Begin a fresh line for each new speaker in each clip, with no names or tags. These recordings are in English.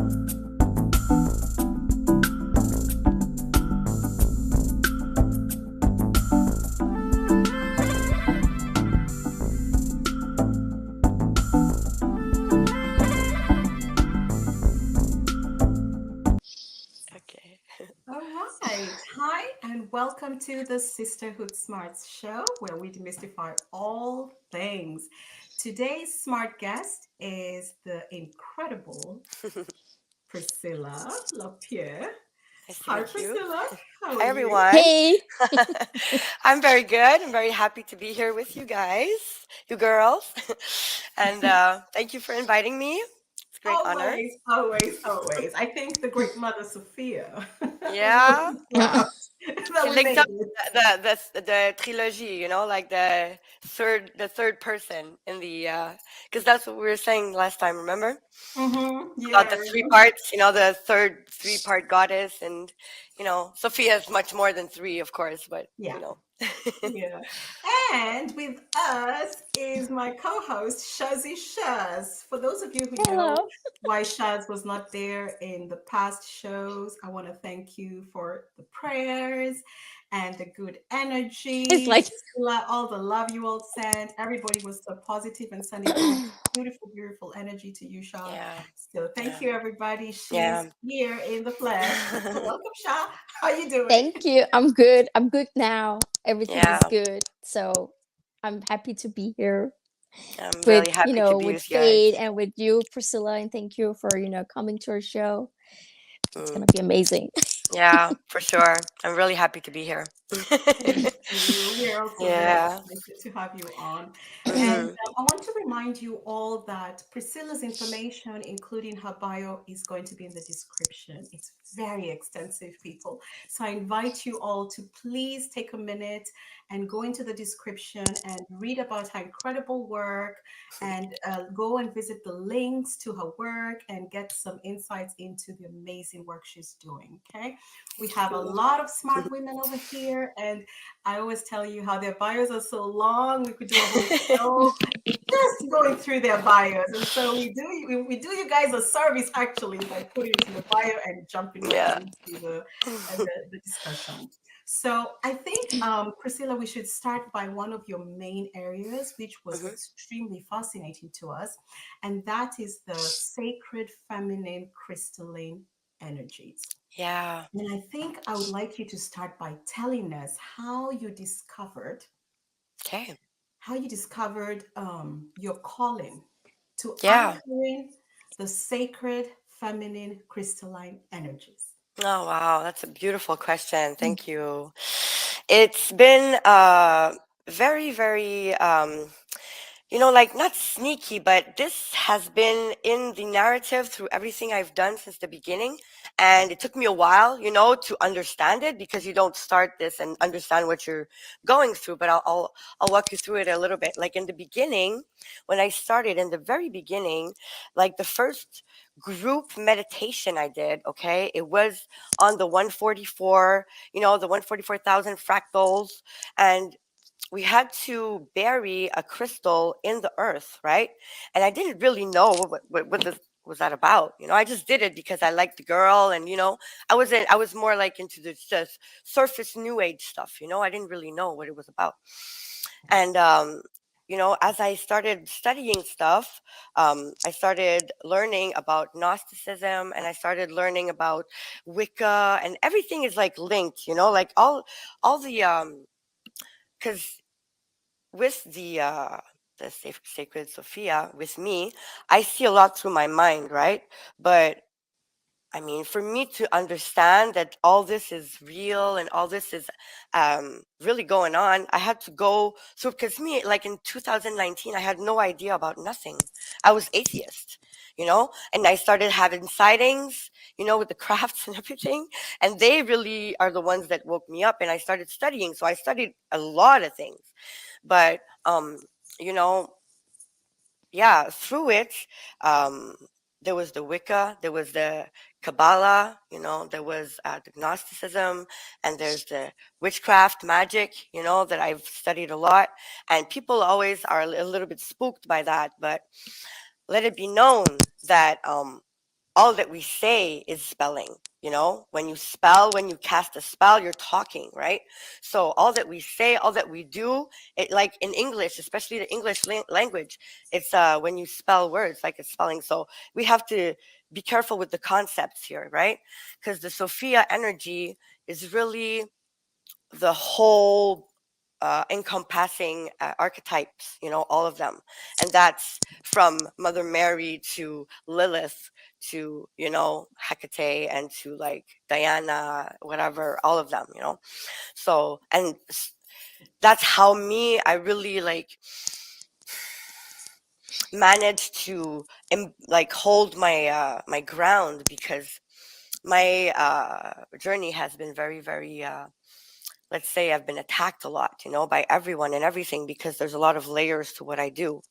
Okay.
All right. Hi, and welcome to the Sisterhood Smarts show where we demystify all things. Today's smart guest is the incredible Priscilla Lapierre.
Nice to
Hi,
meet you.
Priscilla. How are
Hi,
you?
everyone.
Hey,
I'm very good. I'm very happy to be here with you guys, you girls. And thank you for inviting me. It's a great honor.
Always, always, always. I think the great mother Sophia will
Yeah.
be proud that
She
we
linked
made
up
it.
the trilogy, like the third person in the because that's what we were saying last time, remember? About
Yeah.
the three parts, the third three-part goddess, and Sophia is much more than three, of course, but
Yeah.
you know.
Yeah. And with us is my co-host, Shazzy Shaz. For those of you who know
hello.
why Shaz was not there in the past shows, I want to thank you for the prayers and the good
It's
energy,
like,
all the love you all sent. Everybody was so positive and sending all this beautiful, beautiful energy to you, Shah.
Yeah,
So thank
yeah,
you, everybody. She's
yeah.
here in the flesh. Welcome, Shah. How you doing?
thank you. I'm good. I'm good now. Everything is
Yeah,
good. So I'm happy to be here
I'm
with,
really happy to be
with
with you guys.
Fade and with you, Priscilla. And thank you for, coming to our show. It's
Mm,
going to be amazing.
yeah, for sure. I'm really happy to be here.
Thank you. We're also very
Yeah.
excited to have you on. And
Hmm.
I want to remind you all that Priscilla's information, including her bio, is going to be in the description. It's very extensive, people. So I invite you all to please take a minute and go into the description and read about her incredible work and go and visit the links to her work and get some insights into the amazing work she's doing. Okay. We have a lot of smart women over here, and I always tell you how their bios are so long. We could do a whole show just going through their bios, and so we do you guys a service actually by putting it in the bio and jumping right
Yeah.
into the discussion. So I think, Priscilla, we should start by one of your main areas, which was
Hmm.
extremely fascinating to us, and that is the sacred feminine crystalline energies.
Yeah.
And I think I would like you to start by telling us
Okay.
how you discovered your calling to
Yeah.
anchoring the sacred feminine crystalline energies.
Oh, wow. That's a beautiful question. Thank you. It's been very, very like not sneaky, but this has been in the narrative through everything I've done since the beginning. And it took me a while, to understand it because you don't start this and understand what you're going through. But I'll walk you through it a little bit. Like in the beginning, when I started in the very beginning, like the first group meditation I did, okay, it was on the 144, the 144,000 fractals. And we had to bury a crystal in the earth, right? And I didn't really know what this was that about. I just did it because I liked the girl, and I was more like into the surface new age stuff. I didn't really know what it was about. And as I started studying stuff, I started learning about Gnosticism, and I started learning about Wicca, and everything is like linked. Like all the because with the sacred Sophia, with me, I see a lot through my mind, right? But I mean, for me to understand that all this is real and all this is really going on, I had to go through, because me, like in 2019, I had no idea about nothing. I was atheist, and I started having sightings, with the crafts and everything. And they really are the ones that woke me up, and I started studying. So I studied a lot of things. But, you know, yeah, through it, um, there was the Wicca, there was the Kabbalah, there was the Gnosticism, and there's the witchcraft magic, that I've studied a lot. And people always are a little bit spooked by that, but let it be known that all that we say is spelling. When you spell, when you cast a spell, you're talking, right? So all that we say, all that we do, it, like in English, especially the English language, it's when you spell words, like it's spelling. So we have to be careful with the concepts here, right? Because the Sophia energy is really the whole encompassing archetypes, all of them. And that's from Mother Mary to Lilith to, Hecate, and to like Diana, whatever, all of them, So, and that's how I really like managed to like hold my ground, because my journey has been very, very let's say I've been attacked a lot, by everyone and everything, because there's a lot of layers to what I do,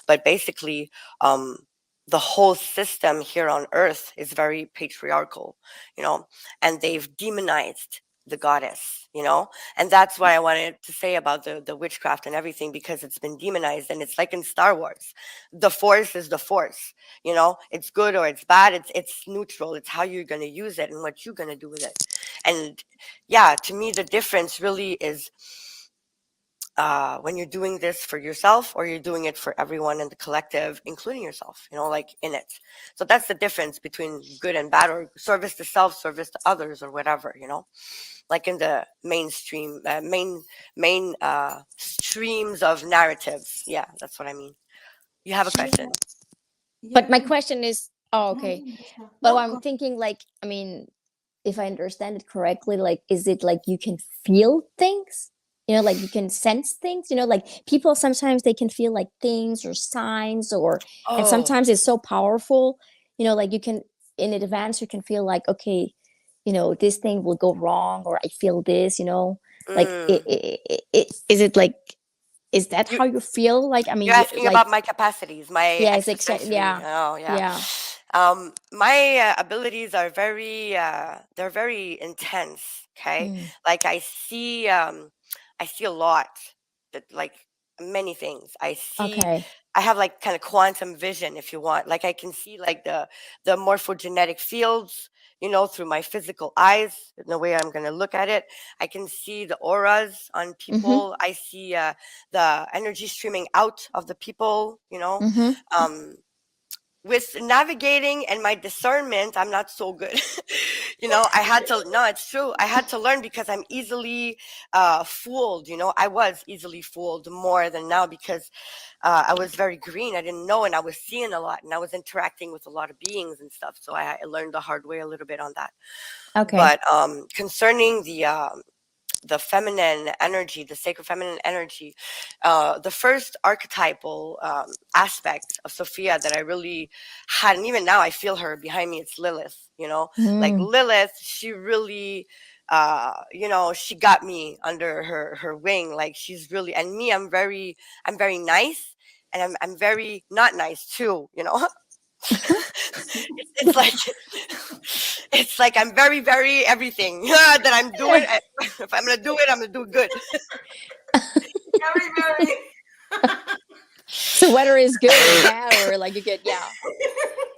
But basically, um, the whole system here on Earth is very patriarchal, and they've demonized the goddess, and that's why I wanted to say about the witchcraft and everything, because it's been demonized, and it's like in Star Wars, the Force is the Force, it's good or it's bad, it's neutral, it's how you're going to use it and what you're going to do with it. And yeah, to me, the difference really is when you're doing this for yourself, or you're doing it for everyone in the collective, including yourself, like in it. So that's the difference between good and bad, or service to self, service to others, or whatever, like in the mainstream, main streams of narratives. Yeah, that's what I mean. You have a
Yeah,
question?
But
yeah.
my question is, oh,
No,
okay.
no, Michelle.
But
No,
I'm
go.
thinking, like, I mean, if I understand it correctly, like, is it like you can feel things? Like you can sense things, like people sometimes they can feel like things or signs, and
Oh.
sometimes it's so powerful, like you can, in advance, you can feel like, okay, this thing will go wrong, or I feel this, like,
Mm.
is it like, is that
You
how you feel? Like, I mean,
You're
you
asking
like,
about my capacities, my
yeah, it's exactly,
extrasensory.
yeah,
Oh, yeah.
yeah.
My abilities are they're very intense. Okay,
Mm,
like I see a lot, that like many things.
okay.
I have like kind of quantum vision, if you want. Like I can see like the morphogenetic fields, through my physical eyes, in the way I'm gonna look at it. I can see the auras on
Mm-hmm.
people. I see the energy streaming out of the people.
Mm-hmm.
Um, with navigating and my discernment, I'm not so good. I had to, no, it's true. I had to learn, because I'm easily fooled. I was easily fooled more than now, because I was very green. I didn't know, and I was seeing a lot, and I was interacting with a lot of beings and stuff. So I learned the hard way a little bit on that.
Okay.
But concerning the feminine energy, the sacred feminine energy, the first archetypal aspect of Sophia that I really had, and even now I feel her behind me, it's Lilith, like
Mm.
Lilith, she really, she got me under her wing. Like she's really, and me, I'm very nice, and I'm very not nice too, it's like it's like I'm very, very everything that I'm doing. If I'm gonna do it, I'm gonna do it good.
Very, very.
So whether it's good or bad, or like you get, yeah.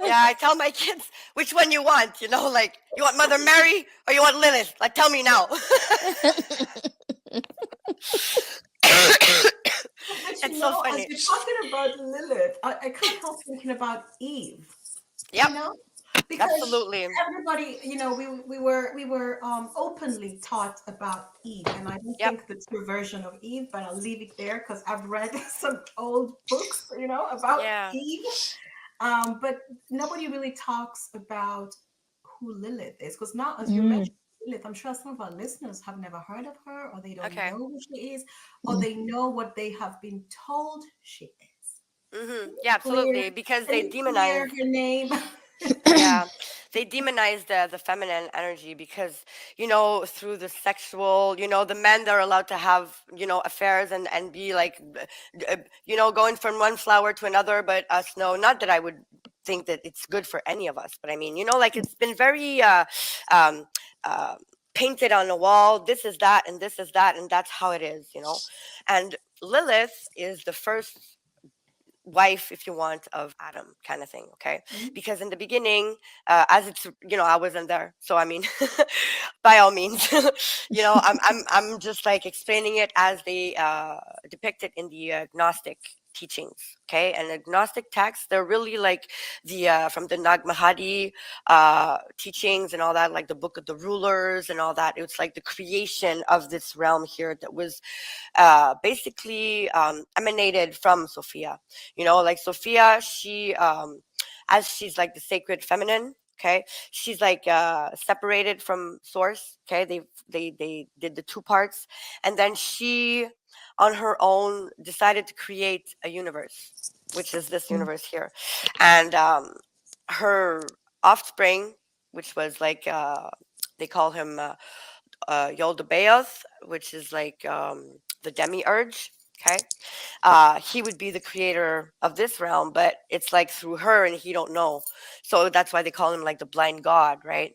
Yeah, I tell my kids which one you want. Like you want Mother Mary or you want Lilith. Like tell me now.
But
It's so
as
funny.
you're talking about Lilith, I can't help thinking about Eve.
Yep,
You know, because
absolutely.
everybody, we were openly taught about Eve, and I don't
Yep.
think the true version of Eve, but I'll leave it there because I've read some old books, about
Yeah.
Eve. But nobody really talks about who Lilith is, because now, as you
Mm,
mentioned, Lilith, I'm sure some of our listeners have never heard of her, or they don't
Okay.
know who she is, or
mm.
they know what they have been told she is.
Yeah,
Clear?
absolutely. Because
Can
they
you clear
demonize.
her name?
Yeah, they demonize the feminine energy, because through the sexual, the men, they're allowed to have affairs, and be like going from one flower to another, but us, no. Not that I would think that it's good for any of us, but I mean, like it's been very um uh painted on the wall. This is that, and this is that, and that's how it is. And Lilith is the first wife, if you want, of Adam, kind of thing. Okay,
Mhm.
because in the beginning, as it's, I wasn't there, so I mean, by all means, I'm just like explaining it as they depict it in the Gnostic teachings. Okay, and the Gnostic texts, they're really like the from the Nag Hammadi teachings and all that, like the Book of the Rulers and all that. It's like the creation of this realm here that was basically emanated from Sophia. Like Sophia, she, as she's like the sacred feminine. Okay, she's like separated from source. Okay, they did the two parts, and then she, on her own, decided to create a universe, which is this universe here, and her offspring, which was like they call him Yoldabaoth, which is like the demiurge. Okay, he would be the creator of this realm, but it's like through her, and he don't know. So that's why they call him like the blind god, right?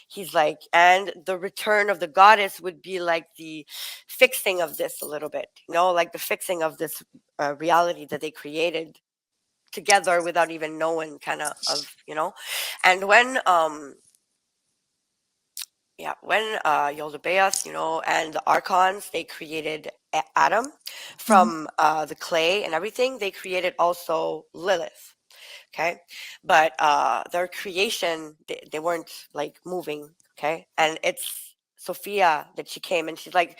He's like, and the return of the goddess would be like the fixing of this a little bit, like the fixing of this reality that they created together without even knowing, kind of. And when Yoldabaoth, and the archons, they created Adam
Mhm.
from the clay and everything. They created also Lilith. Okay, but their creation, they weren't like moving. Okay, and it's Sophia that she came, and she's like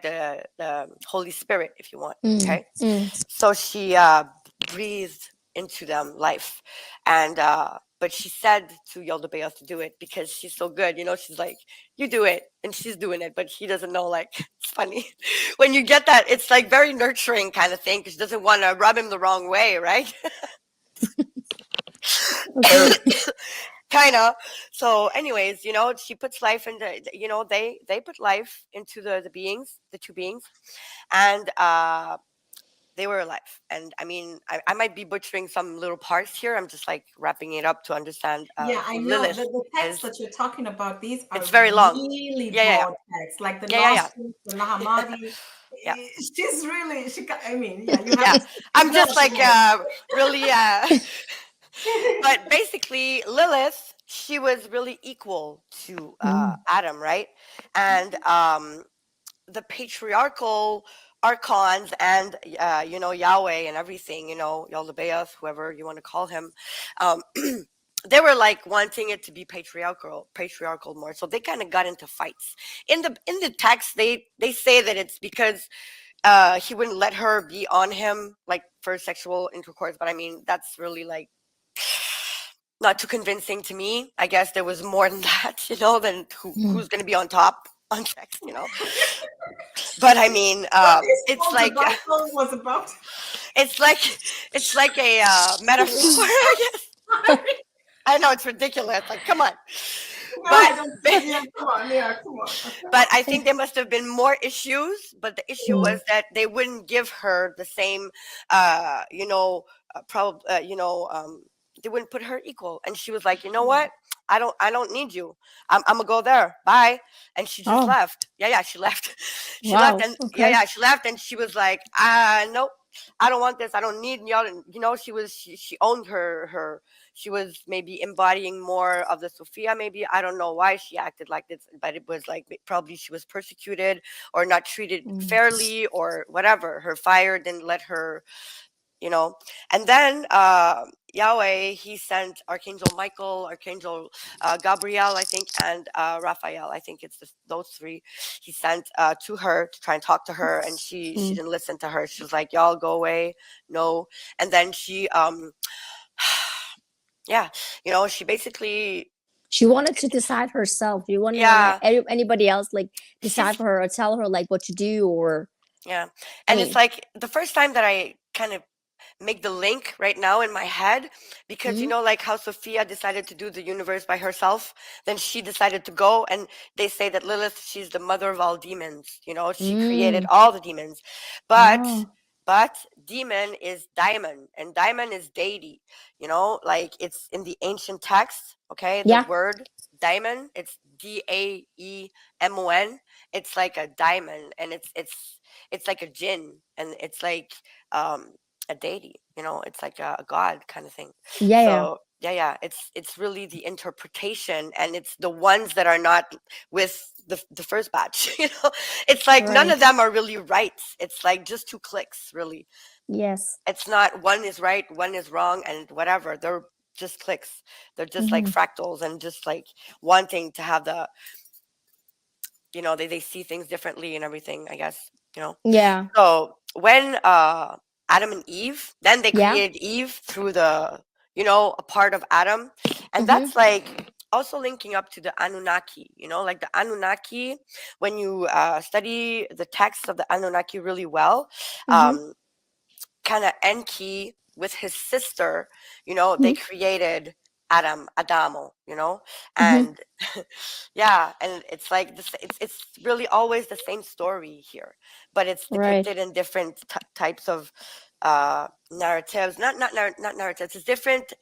the Holy Spirit, if you want.
Mm,
Okay,
mm.
so she breathed into them life, and but she said to Yoldabaoth to do it because she's so good. She's like, you do it, and she's doing it, but he doesn't know. Like, it's funny when you get that. It's like very nurturing kind of thing, because she doesn't want to rub him the wrong way, right?
Okay.
Kind of. So anyways, she puts life into, they put life into the beings, the two beings, and they were alive. And I mean, I might be butchering some little parts here. I'm just like wrapping it up to understand
Yeah, I
who
know
Lilith
the text
is.
that you're talking about. These
It's
are
very long.
really
Yeah, yeah, yeah.
broad texts, like the
Yeah, yeah, yeah.
Gnostics, the Nahamadi.
Yeah.
She's really, I mean, yeah, you have
Yeah.
to
I'm
learn
just
the
like
word.
really but basically Lilith, she was really equal to
Mm,
Adam, right? And the patriarchal archons and Yahweh and everything, Yaldabaoth, whoever you want to call him, um, they were like wanting it to be patriarchal more. So they kind of got into fights. In the text, they say that it's because he wouldn't let her be on him like for sexual intercourse. But I mean, that's really like not too convincing to me. I guess there was more than that, than
mm.
who's going to be on top on sex. But I mean,
What this
it's
whole
like
debacle was about.
it's like it's like a metaphor, I guess.
Sorry.
I know it's ridiculous. Like, come on,
No,
but
I don't. Yeah, come on. Yeah, come on.
but I think there must have been more issues. But the issue
Mm.
was that they wouldn't give her the same, they wouldn't put her equal. And she was like, you know what? I don't need you. I'm gonna go there. Bye. And she just
Oh,
left. Yeah, yeah, she left. She left,
wow.
and yeah,
Okay.
yeah, she left, and she was like, nope. I don't want this. I don't need y'all. And, she owned her. She was maybe embodying more of the Sophia. Maybe I don't know why she acted like this, but it was like probably she was persecuted or not treated
Mm.
fairly or whatever. Her fire didn't let her, you know. And then Yahweh, he sent Archangel Michael, Archangel Gabriel, I think, and Raphael. I think it's those three. He sent to her to try and talk to her, and she
Mm.
didn't listen to her. She was like, "Y'all go away, no." And then she yeah, she basically,
She wanted to decide herself. She wouldn't want
yeah,
anybody else like decide
she's,
for her or tell her like what to do or
yeah.
I
And it's
mean.
like the first time that I kind of make the link right now in my head, because
Mm,
like how Sophia decided to do the universe by herself, then she decided to go, and they say that Lilith, she's the mother of all demons. She created
mm.
all the demons. but
Oh,
but demon is diamond, and diamond is deity. Like it's in the ancient text. Okay, the
yeah.
word diamond, it's Daemon. It's like a diamond, and it's like a jinn, and it's like um a deity, it's like a god kind of thing.
Yeah, yeah.
So yeah, it's really the interpretation, and it's the ones that are not with the first batch. It's like none
Right.
of them are really right. It's like just two clicks, really.
Yes.
It's not one is right, one is wrong, and whatever. They're just clicks. They're just like
Hmm.
fractals, and just like wanting to have they see things differently and everything, I guess.
Yeah.
So when Adam and Eve, then they
Yeah.
created Eve through a part of Adam. And
Hmm.
that's like also linking up to the Anunnaki, like the Anunnaki, when you study the text of the Anunnaki really well,
Hmm.
um, kind of Enki with his sister, they
Hmm.
created Adamo,
Hmm.
and yeah, and it's like this. It's really always the same story here, but it's
Right.
depicted in different types of narratives. Not narratives. It's different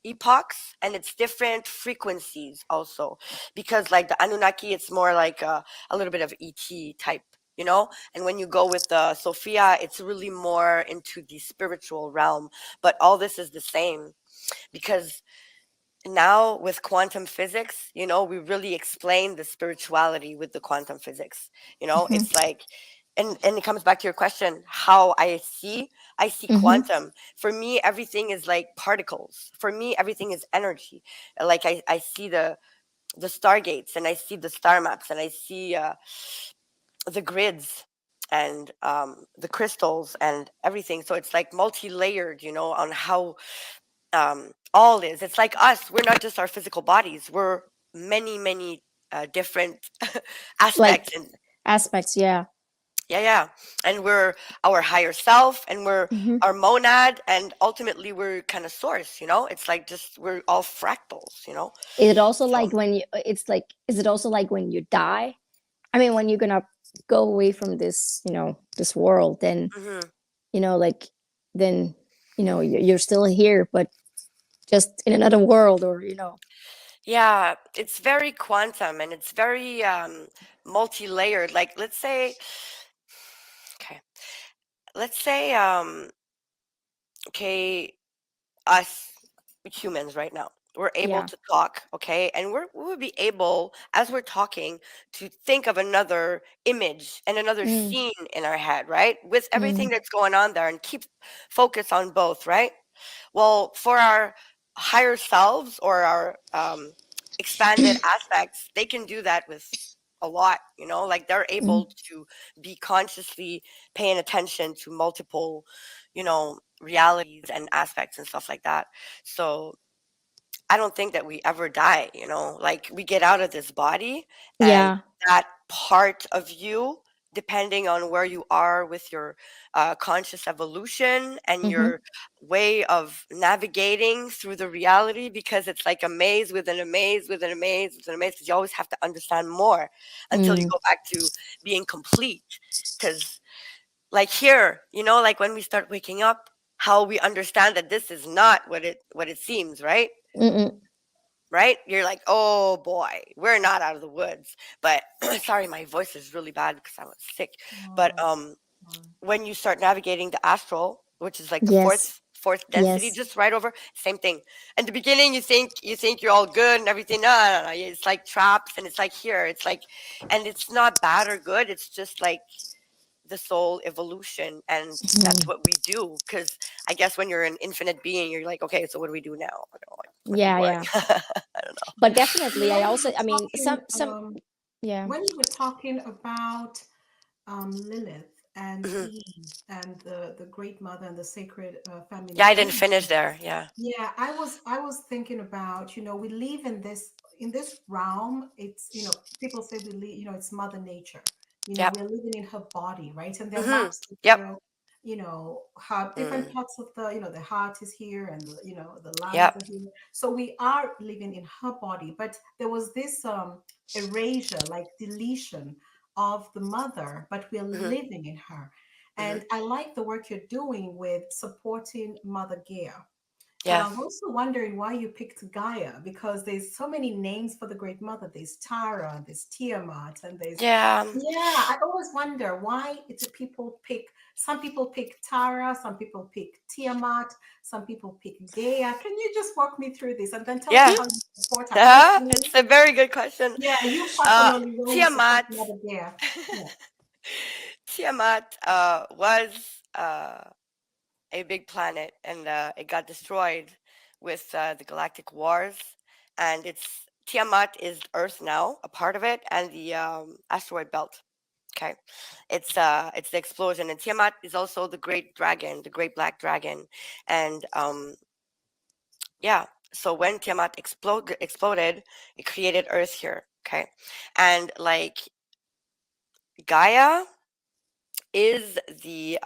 epochs, and it's different frequencies also, because like the Anunnaki, it's more like a little bit of ET type. And when you go with the Sophia, it's really more into the spiritual realm. But all this is the same, because now with quantum physics, we really explain the spirituality with the quantum physics.
Hmm.
It's like, and it comes back to your question, how I see
Hmm.
quantum. For me, everything is like particles. For me, everything is energy. Like I see the stargates, and I see the star maps, and I see the grids, and the crystals and everything. So it's like multi-layered, on how all is. It's like us. We're not just our physical bodies. We're many, many different
Like
aspects. And
aspects. Yeah.
yeah, and we're our higher self, and we're
Hmm.
our monad, and ultimately we're kind of source. It's like just we're all fractals.
Is it also
So
like when you? It's like. Is it also like when you die? I mean, when you're gonna go away from this, this world, then
mhm.
like then you're still here, but just in another world, or
Yeah, it's very quantum, and it's very multi-layered. Like okay, let's say okay, us humans right now, we're able
yeah.
to talk, okay, and we would be able, as we're talking, to think of another image and another
Mm,
scene in our head, right, with everything
mm,
that's going on there, and keep focus on both, right? Well, for our higher selves, or our expanded aspects, they can do that with a lot, like they're
mm.
able to be consciously paying attention to multiple, realities and aspects and stuff like that. So I don't think that we ever die, like we get out of this body, and
Yeah.
that part of you, depending on where you are with your conscious evolution and
Hmm.
your way of navigating through the reality, because it's like a maze within a maze within a maze within a maze, because you always have to understand more until you
Mm,
go back to being complete. Because, like here, like when we start waking up, how we understand that this is not what it seems, right?
mm,
Right? You're like, oh boy, we're not out of the woods. But sorry, my voice is really bad because I was sick. But
Wow. Wow.
when you start navigating the astral, which is like the
yes.
fourth density,
Yes.
just right over, same thing. In the beginning, you think you're all good and everything. No, no, no. It's like traps, and it's like here. It's like, and it's not bad or good. It's just like the soul evolution, and that's
Mhm.
what we do. Because I guess when you're an infinite being, you're like, okay, so what do we do now? Like, it's gonna be
Yeah,
boring.
yeah.
I don't know.
But definitely, I
When you
also.
were
I mean,
talking,
Yeah.
when you were talking about Lilith and
Mhm.
Eve and the Great Mother and the sacred
Yeah,
feminine
I didn't finish
energy.
there. Yeah.
Yeah, I was thinking about, we live in this realm. It's, people say we live, it's Mother Nature.
Yep.
We're living in her body, right? And there are
Mhm.
maps that
Yep.
show, how different
Mm.
parts of the heart is here, and the lungs
Yep.
are here. So we are living in her body, but there was this erasure, like deletion of the mother, but we're
Mhm.
living in her.
Mhm.
And I like the work you're doing with supporting Mother Gaia, But
Yeah.
I'm also wondering why you picked Gaia, because there's so many names for the Great Mother. There's Tara, there's Tiamat, and there's,
Yeah.
yeah, I always wonder why do people pick, some people pick Tara, some people pick Tiamat, some people pick Gaia. Can you just walk me through this and then tell me
Yeah.
how you support her personally?
It's a very good question.
Yeah, you
Uh,
personally, why you support
Tiamat.
Mother Gaia. Yeah.
Tiamat was a big planet, and it got destroyed with the galactic wars. And it's Tiamat is Earth now, a part of it, and the asteroid belt. Okay, it's the explosion, and Tiamat is also the great dragon, the great black dragon, and yeah. So when Tiamat exploded, it created Earth here. Okay, and like Gaia is the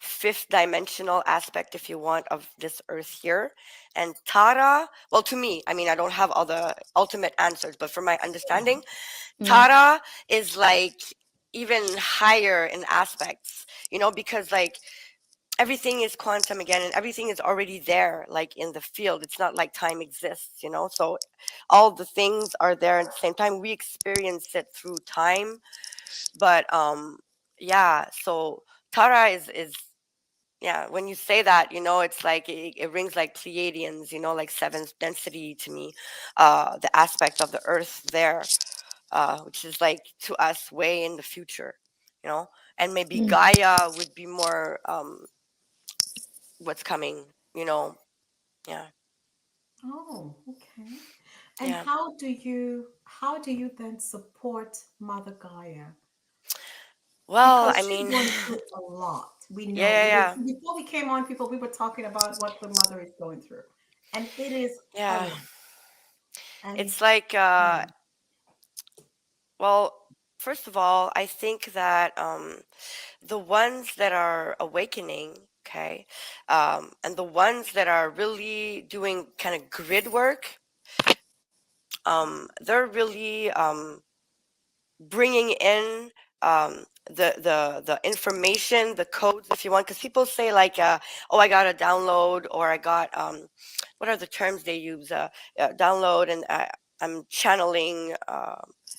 fifth dimensional aspect, if you want, of this Earth here. And Tara, well, to me, I mean, I don't have all the ultimate answers, but from my understanding,
Mm.
Tara is like even higher in aspects, because like everything is quantum again, and everything is already there, like in the field. It's not like time exists, so all the things are there at the same time. We experience it through time, but yeah, so Tara is yeah, when you say that, it's like it rings like Pleiadians, like seventh density to me, the aspect of the earth there, which is like to us way in the future, you know and maybe
Mm.
Gaia would be more what's coming, you know yeah.
Oh, okay. And
Yeah.
how do you then support Mother Gaia?
Well,
Because
I
she's
mean,
going through a lot. We
yeah,
know.
yeah, yeah,
Before we came on, people, we were talking about what the mother is going through. And it is a
yeah.
lot. And
It's like
yeah.
well, first of all, I think that the ones that are awakening, okay, and the ones that are really doing kind of grid work, they're really bringing in the information, the codes, if you want, because people say like, oh, I got a download, or I got what are the terms they use? Download, and I'm channeling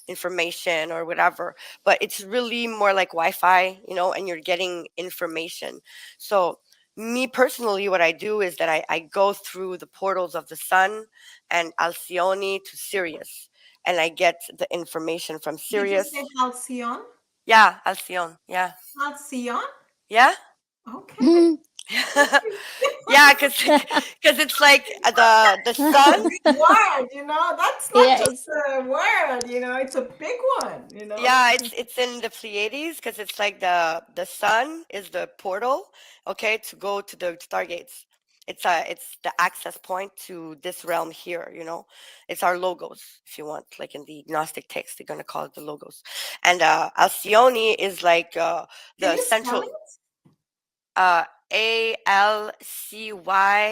information or whatever. But it's really more like Wi-Fi, and you're getting information. So me personally, what I do is that I go through the portals of the sun and Alcyone to Sirius, and I get the information from
Did you
Sirius.
say Halcyon?
Yeah, Alcyone. Yeah.
Halcyon?
Yeah.
Okay.
Yeah, because it's like the
That's a
sun.
big word, That's not
Yeah,
just
it's
a word, it's a big one.
Yeah, it's in the Pleiades, because it's like the sun is the portal, okay, to go to the stargates. It's the access point to this realm here. It's our logos, if you want, like in the Gnostic text, they're gonna call it the logos. And Alcyone is like
Can
the
you spell
central,
it?
Alcy, Alcyone,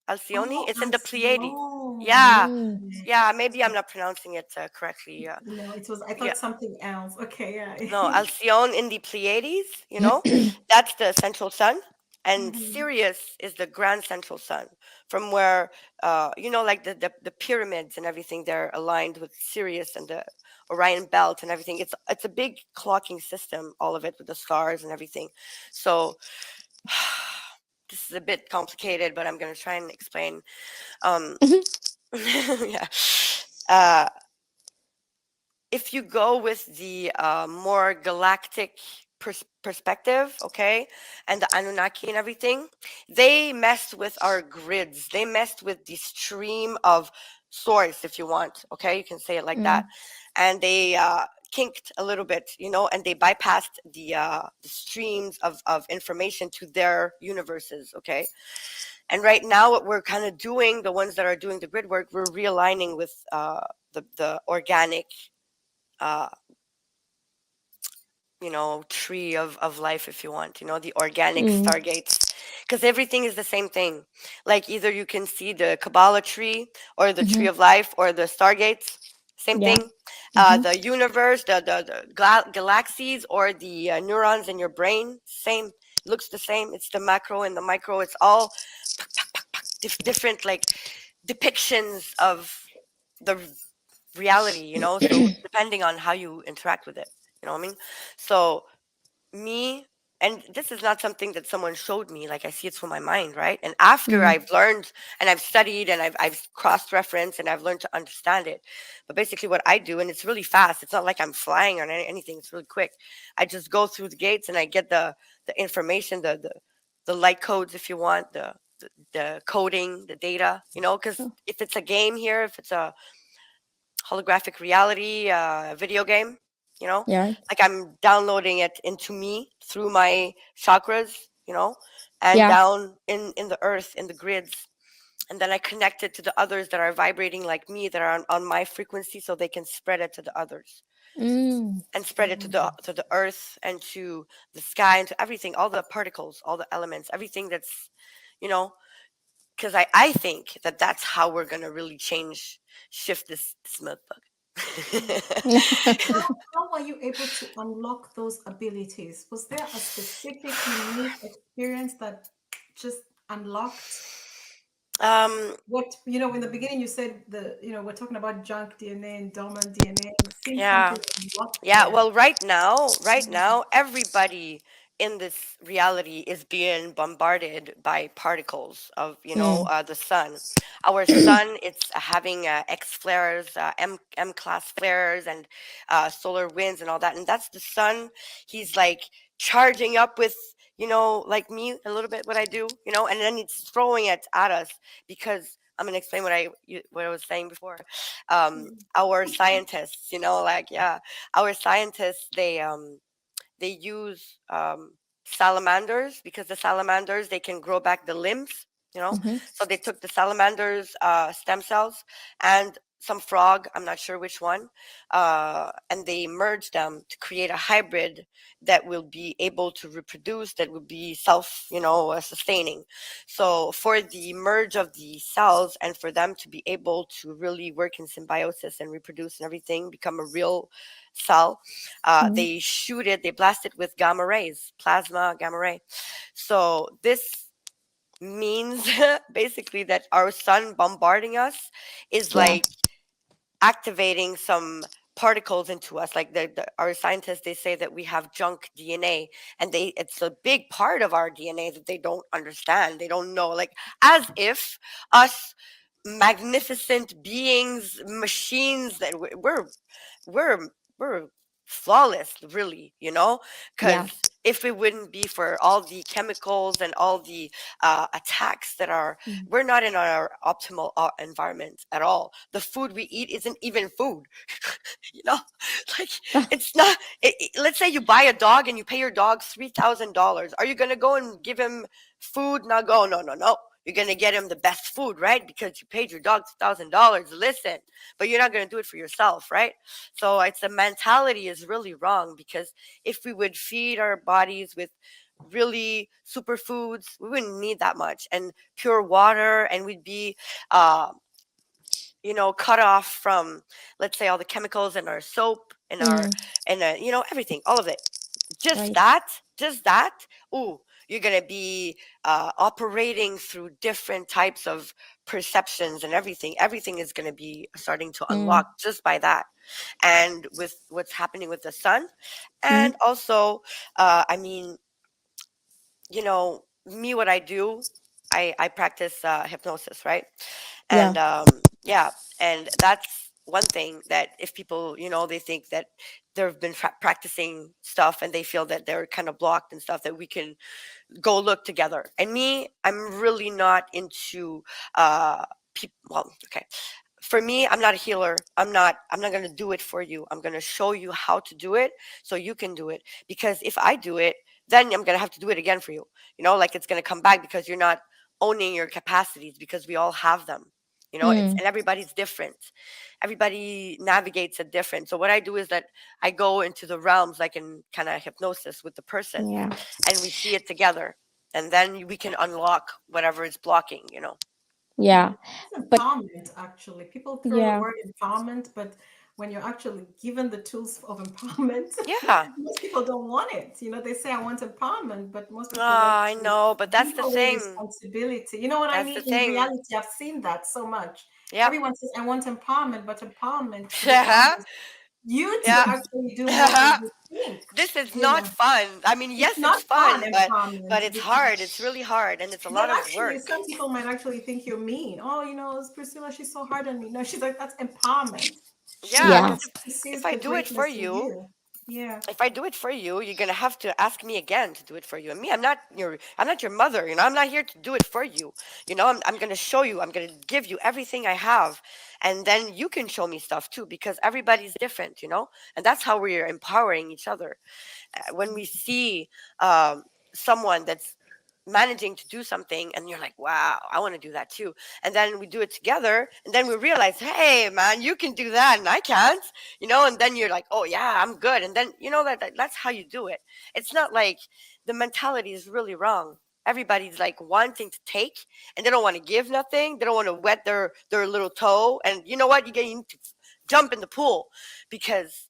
Alcyone.
Oh,
It's in the Pleiades. Yeah,
Halcyon.
mm.
yeah. Maybe I'm not pronouncing it correctly.
No, I
Yeah,
thought something else. Okay,
no,
yeah.
Alcyone in the Pleiades. That's the central sun, and
Mhm.
Sirius is the grand central sun, from where like the pyramids and everything. They're aligned with Sirius and the Orion belt and everything. It's a big clocking system, all of it, with the stars and everything. So this is a bit complicated, but I'm gonna try and explain. Um, yeah. Uh, if you go with the more galactic perspective, okay, and the Anunnaki and everything, they messed with our grids. They messed with the stream of source, if you want, okay, you can say it like that,
Mm.
and they kinked a little bit, and they bypassed the streams of information to their universes, okay. And right now, what we're kind of doing, the ones that are doing the grid work, we're realigning with the organic uh, tree of life, if you want, the organic
Mm.
stargates, because everything is the same thing. Like either you can see the Kabbalah tree or the tree
Mhm.
of life or the stargates, same
Yeah.
thing.
Mhm.
The universe, the galaxies, or the neurons in your brain, same. looks the same. It's the macro and the micro. It's all different, like depictions of the reality, so depending on how you interact with it, you know what I mean? So me, and this is not something that someone showed me, like I see it through my mind, right? And after
Mm.
I've learned and I've studied and I've cross-referenced and I've learned to understand it. But basically what I do, and it's really fast, it's not like I'm flying or anything, it's really quick. I just go through the gates and I get the information, the light codes, if you want, the coding, the data, because
Oh,
if it's a game here, if it's a holographic reality video game, you know,
yeah.
like I'm downloading it into me through my chakras, and
Yeah.
down in the earth, in the grids, and then I connect it to the others that are vibrating like me, that are on my frequency, so they can spread it to the others
Mm.
and spread it to the earth and to the sky and to everything, all the particles, all the elements, everything that's, you know because I think that that's how we're gonna really shift this motherfucker.
How are you able to unlock those abilities? Was there a specific unique experience that just unlocked what, in the beginning you said, we're talking about junk DNA and dormant DNA. It seems
Yeah.
something unlocked
Yeah,
there.
well, right now, everybody in this reality is being bombarded by particles of,
Mm.
the sun. Our sun, it's having X flares, M class flares, and solar winds and all that. And that's the sun. He's like charging up with, like me a little bit what I do, and then it's throwing it at us because I'm gonna explain what I was saying before. Our scientists, like, yeah, our scientists, they use salamanders, because the salamanders, they can grow back the limbs.
Mhm.
So they took the salamanders stem cells and some frog, I'm not sure which one, and they merged them to create a hybrid that will be able to reproduce, that will be sustaining. So for the merge of the cells, and for them to be able to really work in symbiosis and reproduce and everything, become a real cell,
Mhm.
they shoot it, they blast it with gamma rays, plasma gamma ray. So this means basically that our sun bombarding us is
Yeah.
like activating some particles into us, like our scientists, they say that we have junk DNA, and it's a big part of our DNA that they don't understand, they don't know, like, as if us magnificent beings, machines, that we're we're flawless, really,
Yeah.
because if it wouldn't be for all the chemicals and all the attacks that are,
Mm.
we're not in our optimal environment at all. The food we eat isn't even food. you know like,
Ah,
it's not, let's say you buy a dog and you pay your dog $3,000. Are you going to go and give him food? Not go, no, no, no. You're going to get him the best food, right? Because you paid your dog $2,000. Listen, but you're not going to do it for yourself, right? So it's, the mentality is really wrong, because if we would feed our bodies with really superfoods, we wouldn't need that much, and pure water, and we'd be uh, cut off from, let's say, all the chemicals in our soap, in our,
mm.
and everything, all of it. Just
Right.
that, just that. Ooh, you're gonna be operating through different types of perceptions and everything. Everything is gonna be starting to
Mm.
unlock just by that, and with what's happening with the sun,
Mhm.
and also, I mean, me, what I do, I practice hypnosis, right?
Yeah.
And yeah, and that's one thing that, if people, they think that they've been practicing stuff and they feel that they're kind of blocked and stuff, that we can go look together. And me, I'm really not into people. Well, okay, for me, I'm not a healer. I'm not going to do it for you. I'm going to show you how to do it so you can do it, because if I do it, then I'm going to have to do it again for you. Like, it's going to come back, because you're not owning your capacities, because we all have them. It's,
Mm.
and everybody's different. Everybody navigates it different. So what I do is that I go into the realms, like in kind of hypnosis with the person,
Yeah.
and we see it together, and then we can unlock whatever is blocking.
Yeah.
It's
But
empowerment, actually. People throw the
yeah.
word empowerment, but when you're actually given the tools of empowerment,
Yeah.
most people don't want it. They say I want empowerment, but most
Oh,
people want
I
to
know, but that's
give
the
away
thing.
responsibility. You know what I
That's
mean?
the
In
thing.
reality, I've seen that so much.
Yep.
Everyone says I want empowerment, but empowerment
Yeah.
requires you to
Yeah.
actually do more than you think.
This is
You
not
know,
fun. I mean,
it's
yes,
not
it's
fun
fun, but
empowerment
it's
because
hard. It's really hard, and it's a lot
but
of
actually,
work.
some people might actually think you're mean. Oh, Priscilla, she's so hard on me. No, she's like, that's empowerment.
Yeah,
Yeah.
because
She
if
sees
I
the
do it for
greatness in
you,
you. Yeah.
if I do it for you, you're gonna have to ask me again to do it for you. And me, I'm not your mother. I'm not here to do it for you. I'm gonna show you. I'm gonna give you everything I have, and then you can show me stuff too because everybody's different. And that's how we're empowering each other. When we see someone that's managing to do something and you're like, wow, I want to do that too, and then we do it together and then we realize, hey man, you can do that and I can't, and then you're like, oh yeah, I'm good, and then that's how you do it. It's not like the mentality is really wrong. Everybody's like wanting to take and they don't want to give nothing. They don't want to wet their little toe, and you know what, you need to jump in the pool because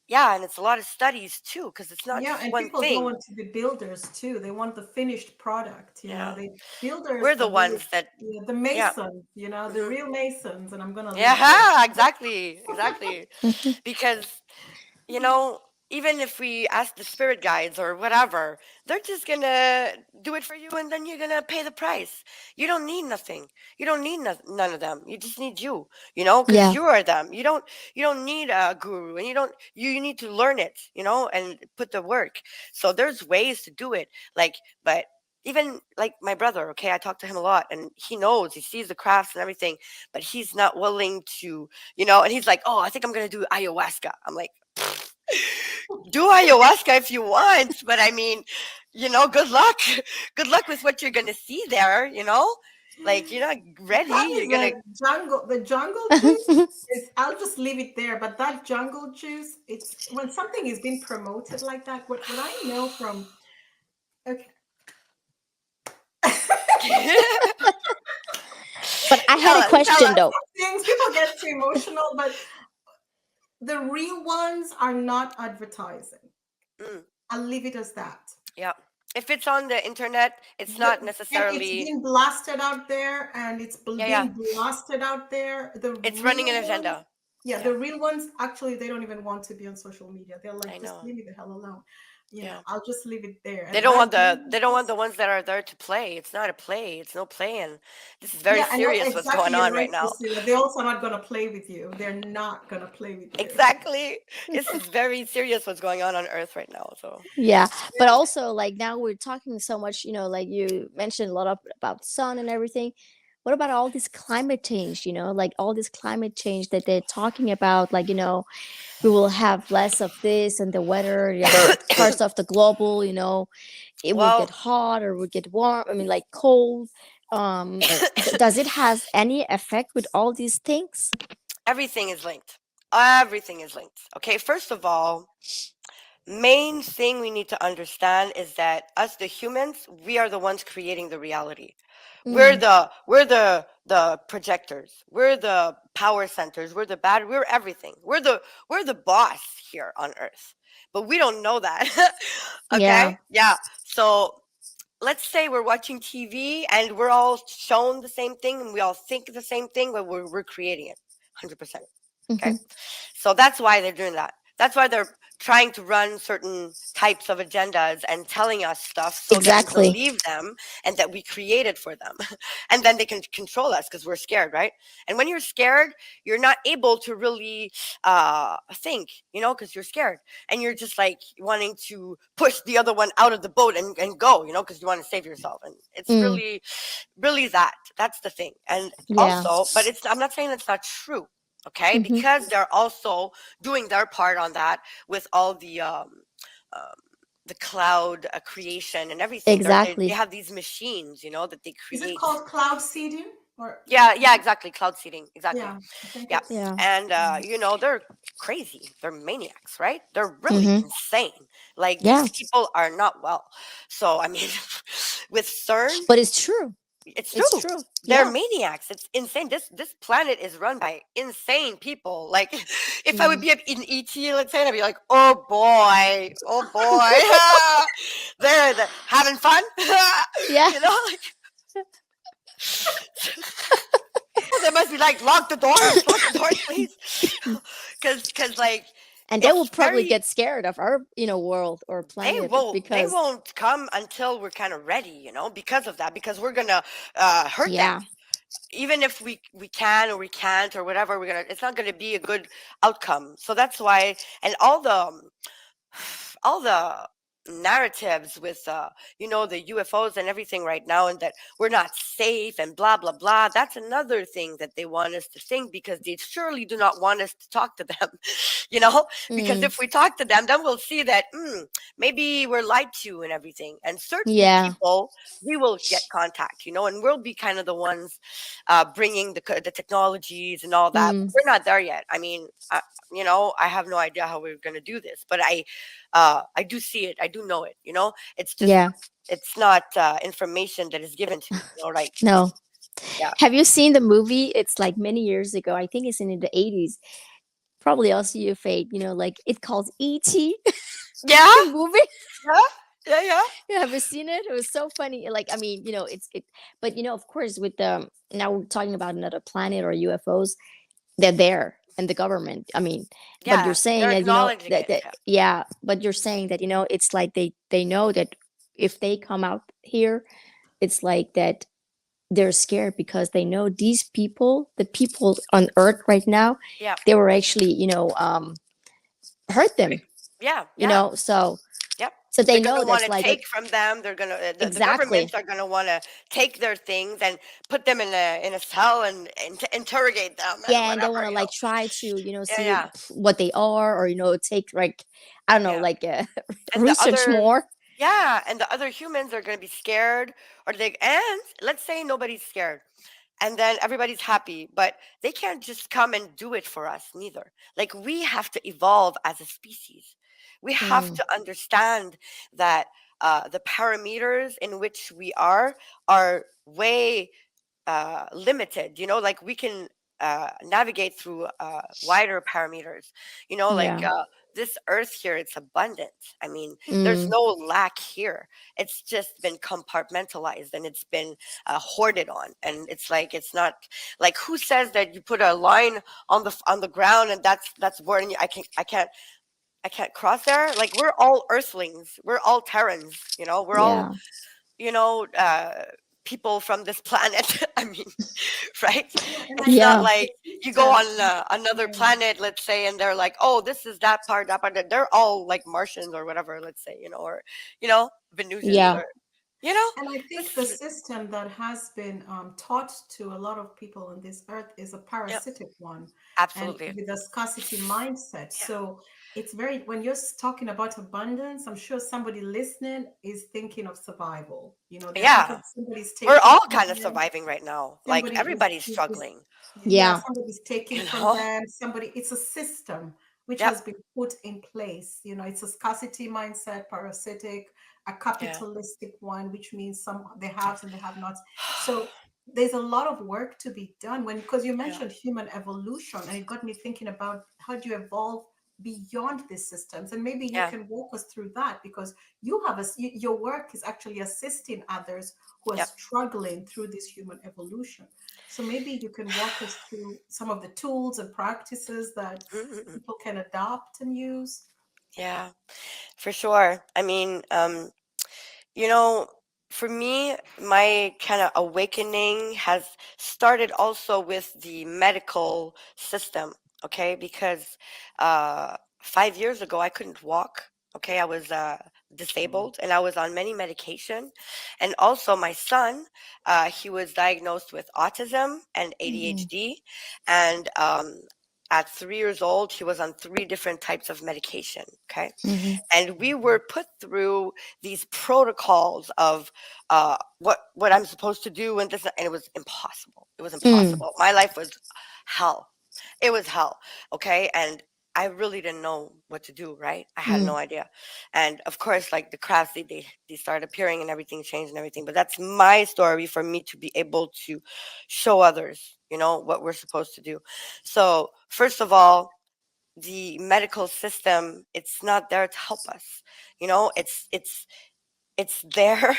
yeah, and it's a lot of studies too because it's not
Yeah,
just
and
one
people don't
thing.
want to be builders too. They want the finished product.
Yeah,
The builders
we're the
are really
ones that
the
yeah.
masons. The
Hmm.
real masons, and I'm gonna leave it there.
Yeah, exactly, exactly.
Mhm.
Because, you know, even if we ask the spirit guides or whatever, they're just gonna do it for you and then you're gonna pay the price. You don't need nothing. You don't need none of them. You just need you, because
Yeah.
you are them. You don't need a guru, and you need to learn it, and put the work. So there's ways to do it. But even like my brother, okay, I talk to him a lot and he knows, he sees the crafts and everything, but he's not willing to, and he's like, oh, I think I'm gonna do ayahuasca. I'm like, do ayahuasca if you want, but I mean, good luck. Good luck with what you're gonna see there. Like you're not
The
ready.
problem
You're
is
gonna.
that the jungle juice is. I'll just leave it there. But that jungle juice, it's when something is being promoted like that. What I know from okay,
But I had
Tell
a
us, tell
question
us.
though.
things people get too emotional, but the real ones are not advertising.
Mm,
I'll leave it as that.
yeah. If it's on the internet, it's not
And it's
necessarily.
being blasted out there, and it's
Yeah, yeah.
being blasted out there. The
It's running
real
an
ones,
agenda.
yeah,
Yeah,
the real ones actually they don't even want to be on social media. They're
I
like, just
know.
leave me the hell alone.
Yeah.
I'll just leave it there.
They
And
don't
that,
want the ones that are there to play. It's not a play. It's no playing. This is very
yeah, I know
serious what's
exactly.
going
You're
on
right,
right now.
Priscilla. They're also not gonna play with you. They're not gonna play with you.
Exactly. This is very serious what's going on Earth right now. So,
Yeah, but also like now we're talking so much, like you mentioned a lot about sun and everything. What about all this climate change, like all this climate change that they're talking about, like, we will have less of this and the weather, parts of the global, it will get
well,
hot or will get warm, I mean like cold. Does it has any effect with all these things?
everything is linked. Everything is linked. Okay, first of all, main thing we need to understand is that us the humans, we are the ones creating the reality. We're
Mm,
the projectors. We're the power centers. We're everything. We're the boss here on Earth. But we don't know that.
yeah.
Okay? Yeah. So let's say we're watching TV and we're all shown the same thing and we all think the same thing, but we're creating it 100%. Okay.
Hmm.
So that's why they're doing that. That's why they're trying to run certain types of agendas and telling us stuff so that we
Exactly.
believe them and that we created for them. And then they can control us because we're scared, right? And when you're scared, you're not able to really think, because you're scared. And you're just like wanting to push the other one out of the boat and go, because you want to save yourself. And it's
Mm,
really, really that's the thing. And
yeah.
also, but I'm not saying it's not true. Okay,
Hmm.
because they're also doing their part on that with all um, the cloud creation and everything. They
Exactly.
have these machines, that they
Is it
create.
called cloud seeding? Or
Yeah, yeah, exactly. Cloud seeding, exactly.
yeah, I think
Yeah,
it's
Yeah.
and they're crazy. They're maniacs, right? They're really
Hmm.
insane. Like
Yeah.
these people are not well. So I mean, with CERN,
But it's true.
It's
It's
true.
true.
They're
Yeah.
maniacs. It's insane. This planet is run by insane people. Like, if I would
Mm.
be in ET, let's say, and I'd be like, oh boy, they're having fun,
Yeah.
like, oh, they must be like, lock the doors, please, because like
And they will
it's
probably
very.
get scared of our, world or
They
planet
won't. They
because
won't come until we're kind of ready, because of that. Because we're gonna hurt them,
yeah.
even if we can or we can't or whatever. It's not gonna be a good outcome. So that's why, and all the narratives with the UFOs and everything right now, and that we're not safe and blah blah blah, that's another thing that they want us to think, because they surely do not want us to talk to them. you know because
Mm.
if we talk to them, then we'll see that maybe we're lied to and everything, and certain
Yeah.
people, we will get contact, and we'll be kind of the ones bringing the technologies and all that.
Mm.
We're not there yet. I mean, I have no idea how we're going to do this, but I do see it. I do know it. It's just
Yeah.
it's not information that is given to me. Like,
No.
yeah,
Have you seen the movie? It's like many years ago. I think it's in the 80s. Probably also your fate, like it calls E.T.
yeah,
the movie.
yeah, yeah, yeah,
Yeah, have you seen it? It was so funny. Like, I mean, but of course, with the now we're talking about another planet or UFOs, they're there and the government. I mean, but you're
yeah.
saying
They're
that
acknowledging it.
that
Yeah,
yeah, but you're saying that it's like they know that if they come out here, it's like that they're scared because they know these people, the people on Earth right now,
yeah,
they were actually hurt them.
yeah, yeah.
So
Yep.
they
They're gonna
know
want
that's
to
like
take from them. They're gonna the
exactly.
governments are gonna want to take their things and put them in a cell and interrogate them and
Yeah, and they
whatever.
want to like try to
Yeah,
see
yeah,
what they are, or take like I don't know,
yeah.
like
And the
research
other
more.
Yeah, and the other humans are gonna be scared, and let's say nobody's scared, and then everybody's happy, but they can't just come and do it for us neither. Like, we have to evolve as a species. We have
Mm,
to understand that the parameters in which we are way limited. Like, we can navigate through wider parameters. Like,
yeah.
this earth here, it's abundant. I mean, there's
Mm,
no lack here. It's just been compartmentalized, and it's been hoarded on, and it's like, it's not like, who says that you put a line on the ground, and that's where I can't cross there. Like, we're all earthlings, we're all terrans, we're all
yeah.
you know, uh, people from this planet. I mean, right?
Yeah, and I
It's not
think
Yeah.
the
like you go
system,
on another
yeah.
planet, let's say, and they're like, oh, this is that part, that part. They're all like Martians or whatever, let's say, or, Venusians,
Yeah.
or, you know,
And I think the
this,
system that has been taught to a lot of people on this earth is a
yeah,
parasitic one and
absolutely.
with a scarcity mindset.
Yeah.
So it's very, when you're talking about abundance, I'm sure somebody listening is thinking of survival. They're thinking
Yeah.
somebody's
We're
taking
all
from
kind of
them.
surviving right now. Like,
Somebody
everybody's
is
struggling,
yeah,
Yeah.
somebody's taking
you
from
know?
them. It's a system which
Yep.
has been put in place. It's a scarcity mindset, parasitic, a
Yeah.
capitalistic one, which means some they haves and they have nots. So there's a lot of work to be done because you
Yeah.
mentioned human evolution, and it got me thinking about how do you evolve beyond these systems, and maybe you
Yeah.
can walk us through that, because your work is actually assisting others who are
Yep.
struggling through this human evolution. So maybe you can walk us through some of the tools and practices that people can adopt and use.
Yeah, for sure. I mean, You know, for me, my kind of awakening has started also with the medical system, okay? Because 5 years ago, I couldn't walk, okay? I was disabled, and I was on many medication. And also, my son, he was diagnosed with autism and
Mhm.
ADHD. And at 3 years old, he was on three different types of medication, okay?
Mhm.
And we were put through these protocols of what I'm supposed to do, and this, and it was impossible. It was
Mm.
impossible. My life was hell. It was hell. Okay, and I really didn't know what to do, right? I had
Mm.
no idea. And of course, like the crafts, they started appearing and everything changed and everything. But that's my story for me to be able to show others, what we're supposed to do. So, first of all, the medical system, it's not there to help us. It's there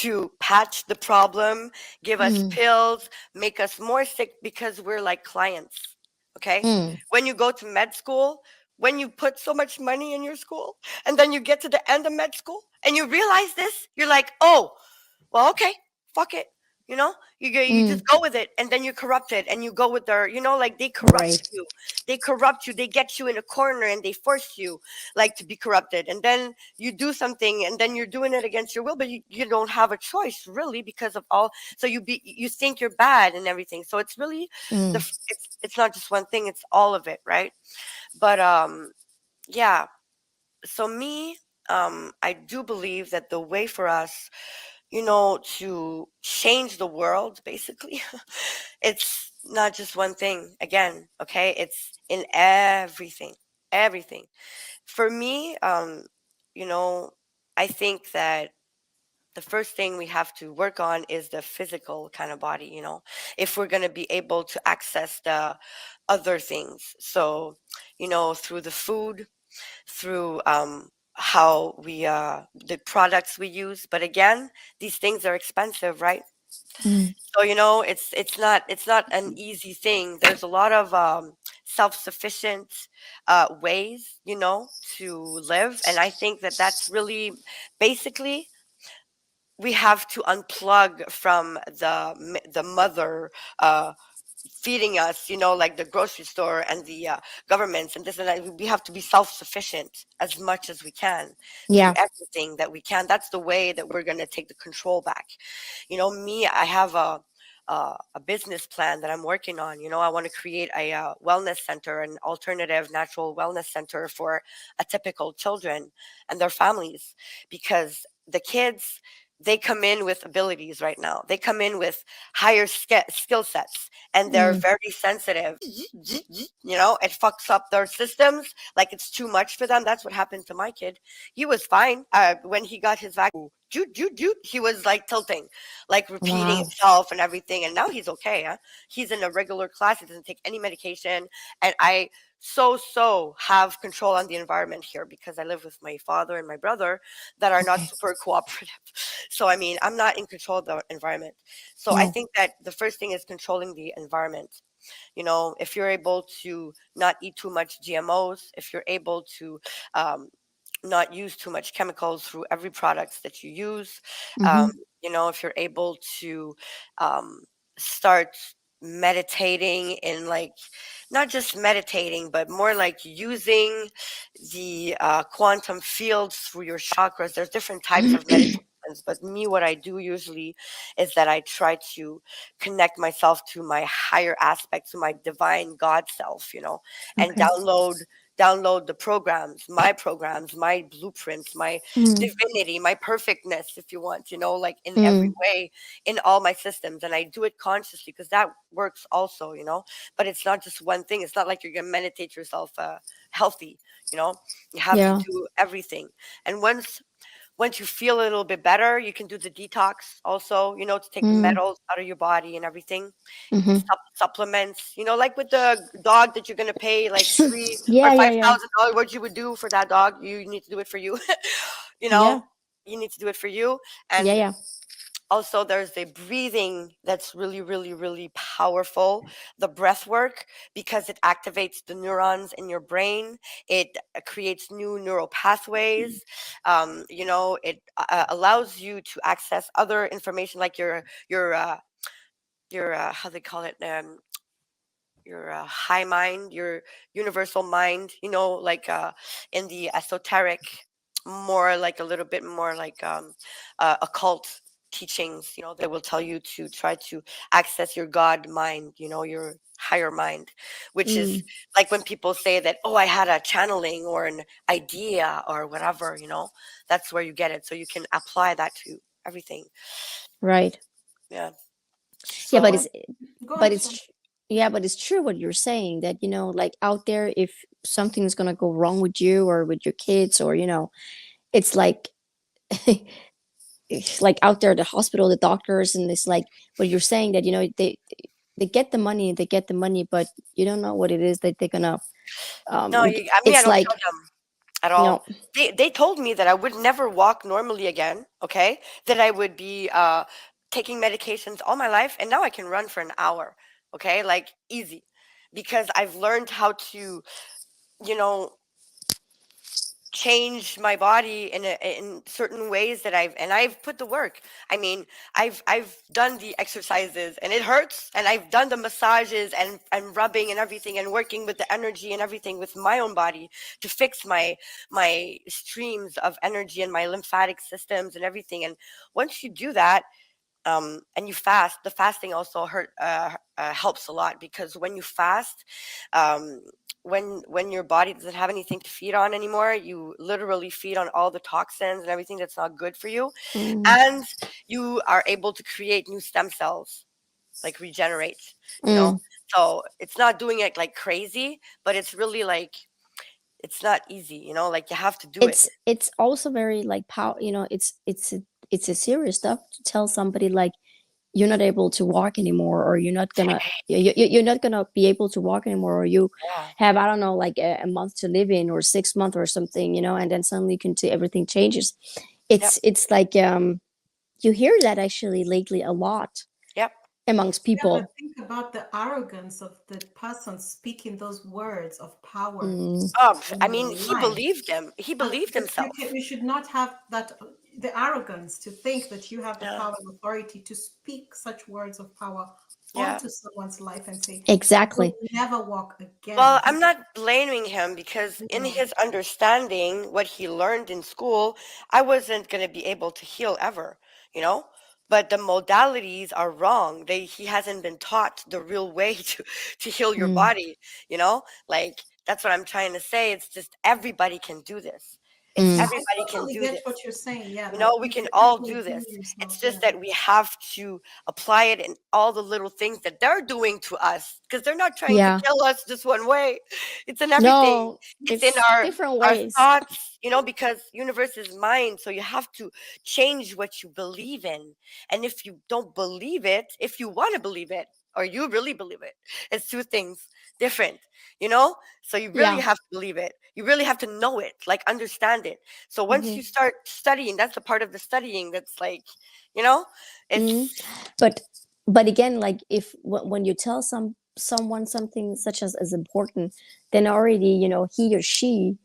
to patch the problem, give us
Mm.
pills, make us more sick because we're like clients. Okay?
Mm.
When you go to med school, when you put so much money in your school, and then you get to the end of med school and you realize this, you're like, oh, well, okay, fuck it. You
Mm.
just go with it, and then you're corrupted, and you go with their, like they corrupt
Right.
you, they get you in a corner, and they force you like to be corrupted, and then you do something, and then you're doing it against your will, but you don't have a choice really because of all. So you think you're bad and everything. So it's really
Mm.
it's not just one thing; it's all of it, right? But yeah. So me, I do believe that the way for us, to change the world, basically, it's not just one thing. Again, okay, it's in everything, everything. For me, you know, I think that the first thing we have to work on is the physical kind of body, if we're going to be able to access the other things. So, through the food, through how the products we use. But again, these things are expensive, right?
Mm.
So it's not an easy thing. There's a lot of self-sufficient ways, to live, and I think that that's really basically we have to unplug from the mother feeding us, like the grocery store and the governments and this and that. We have to be self-sufficient as much as we can to
Yeah.
everything that we can. That's the way that we're going to take the control back. Me, I have a business plan that I'm working on. I want to create a wellness center, an alternative natural wellness center for atypical children and their families, because the kids, they come in with abilities right now. They come in with higher skill sets, and they're
Mm.
very sensitive. It fucks up their systems. Like it's too much for them. That's what happened to my kid. He was fine when he got his vaccine. He was like tilting, like repeating
Wow.
himself and everything. And now he's okay. Huh? He's in a regular class. He doesn't take any medication. And I so have control on the environment here because I live with my father and my brother that are not
Okay.
super cooperative. So I mean, I'm not in control of the environment. So I
No.
think that the first thing is controlling the environment. If you're able to not eat too much GMOs, if you're able to um, not use too much chemicals through every products that you use, um,
Mm-hmm.
if you're able to um, start meditating in, like, not just meditating, but more like using the quantum fields through your chakras. There's different types of meditations, but me, what I do usually is that I try to connect myself to my higher aspect, to my divine God self, and
Okay.
download the programs, my blueprints, my
Mm.
divinity, my perfectness, if you want, like in every
Mm.
way, in all my systems. And I do it consciously because that works also, but it's not just one thing. It's not like you're going to meditate yourself healthy, you know, you have to
Yeah.
do everything. And once you feel a little bit better, you can do the detox also, to take the
Mm.
metals out of your body and everything.
Mm-hmm.
Supplements, like with the dog that you're gonna pay like three or
Yeah.
five
Yeah. Yeah.
thousand dollars. What you would do for that dog, you need to do it for you. you
Yeah.
know, you need to do it for you.
Yeah.
And
Yeah.
also, there's the breathing that's really, really, really powerful. The breath work, because it activates the neurons in your brain. It creates new neural pathways. It allows you to access other information, like your how they call it, your high mind, your universal mind, like in the esoteric, more like a little bit more like occult teachings, they will tell you to try to access your God mind, your higher mind, which is
Mm.
like when people say that, oh, I had a channeling or an idea or whatever, that's where you get it. So you can apply that to everything.
Right.
Yeah.
Yeah.
So,
Go
But
on,
it's
Priscilla.
Yeah, but it's true what you're saying that, like out there, if something's gonna go wrong with you or with your kids, or, it's like, like out there, the hospital, the doctors, and it's like what you're saying that, they get the money, but you don't know what it is that they're gonna,
No, I mean, I
it's
don't
like,
tell them at
you know,
all. They told me that I would never walk normally again, okay? That I would be taking medications all my life, and now I can run for an hour, okay? Like easy. Because I've learned how to, you know, change my body in certain ways that I've put the work. I mean, I've done the exercises and it hurts, and I've done the massages and rubbing and everything, and working with the energy and everything with my own body to fix my streams of energy and my lymphatic systems and everything. And once you do that, and you fast, the fasting also helps a lot, because when you fast, um, when your body doesn't have anything to feed on anymore, you literally feed on all the toxins and everything that's not good for you,
mm,
and you are able to create new stem cells, like regenerate, you know.
mm,
So it's not doing it like crazy, but it's really like, it's not easy, like you have to do it.
it's also very like it's a serious stuff to tell somebody like you're not able to walk anymore, or you're not gonna be able to walk anymore, or you
Yeah.
have, I don't know, like a month to live in, or 6 months or something, and then suddenly you can see everything changes.
Yep.
It's like, you hear that actually lately a lot
Yep.
amongst
Yeah, but
people.
think about the arrogance of the person speaking those words of power
Mm,
I
in
mean,
your
he
life.
believed him. He believed himself.
You should not have that the arrogance to think that you have the
Yeah.
power and authority to speak such words of power
Yeah.
onto someone's life and say, "You'll
exactly.
never walk
Well,
again."
I'm not blaming him, because in
No.
his understanding, what he learned in school, I wasn't going to be able to heal ever, you know? But the modalities are wrong. He hasn't been taught the real way to heal your
Mm,
body, you know? Like, that's what I'm trying to say. It's just everybody can do this. It's
mm,
I
everybody can
totally
do
get
this.
what you're saying. Yeah,
You
that
know, we
you
can
can
all
actually
do
heal
this.
yourself.
It's
Yeah.
just that we have to apply it in all the little things that they're doing to us, because they're not trying to
yeah.
kill us just one way. It's in everything.
No,
It's in
it's different
our
ways.
thoughts, because universe is mind. So you have to change what you believe in. And if you don't believe it, if you want to believe it, or you really believe it, it's two things different, you know? So you really
Yeah.
have to believe it. You really have to know it, like understand it. So once
Hmm.
you start studying, that's the part of the studying that's like, you know,
Hmm.
it's
But again, like if when you tell someone something such as important, then already, he or she,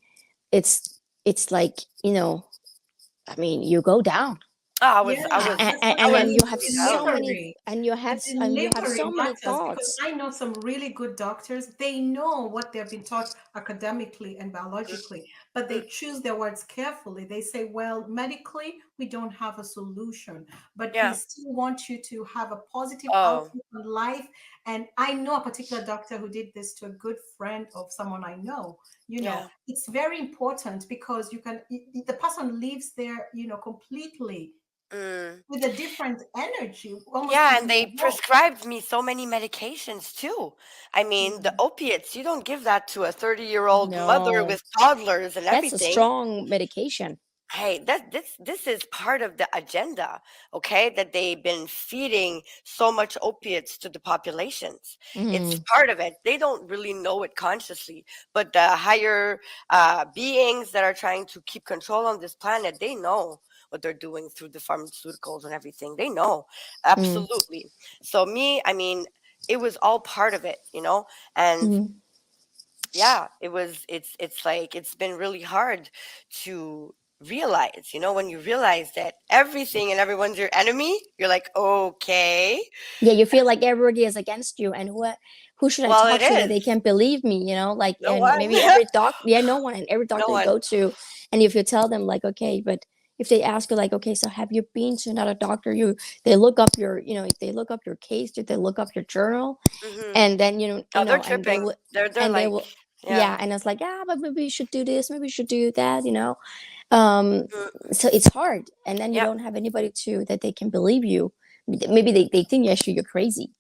it's like, I mean, you go down.
Yeah, that's what
I
And
I
was
then you
mean.
have
really down.
so many,
Delivery. The
and you have
delivery
so many
matters because
thoughts.
I know some really good doctors. They know what they've been taught academically and
Mhm,
biologically, but
mhm.
they choose their words carefully. They say, well, medically, we don't have a solution, but we
Yeah.
still want you to have a positive
Oh,
outlook on life. And I know a particular doctor who did this to a good friend of someone I know.
yeah.
It's very important because the person lives there, completely
Mm.
with a different energy, almost
Yeah,
with
and they
more hope.
prescribed me so many medications too. I mean, the
Yeah.
opiates, you don't give that to a 30-year-old mother
No,
with toddlers and
that's a
everything.
strong medication.
Hey, this is part of the agenda, okay? That they've been feeding so much opiates to the populations. It's
Mm,
part of it. They don't really know it consciously, but the higher beings that are trying to keep control on this planet, they know what they're doing through the pharmaceuticals and everything. They know,
mm,
absolutely. So me, I mean, it was all part of it, and
mm.
yeah, it's like it's been really hard to realize, when you realize that everything and everyone's your enemy, you're like, okay,
Yeah, you feel like everybody is against you, and who should I
well, it
talk to that
is
they can believe me, like,
no
and
one.
maybe every doc, yeah, no one, and every
No
doctor you
one.
go to, and if you tell them like, okay, but if they ask you like, okay, so have you been to another doctor, they look up your, if they look up your case, if they look up your journal,
Hmm.
and then
Oh, they're
and they
tripping.
will,
They're
and they
like,
will,
yeah.
yeah, and it's like, ah, but maybe you should do this, maybe you should do that, um
Mm,
so it's hard, and then you
yep.
don't have anybody to that they can believe you. Maybe they think actually you're crazy.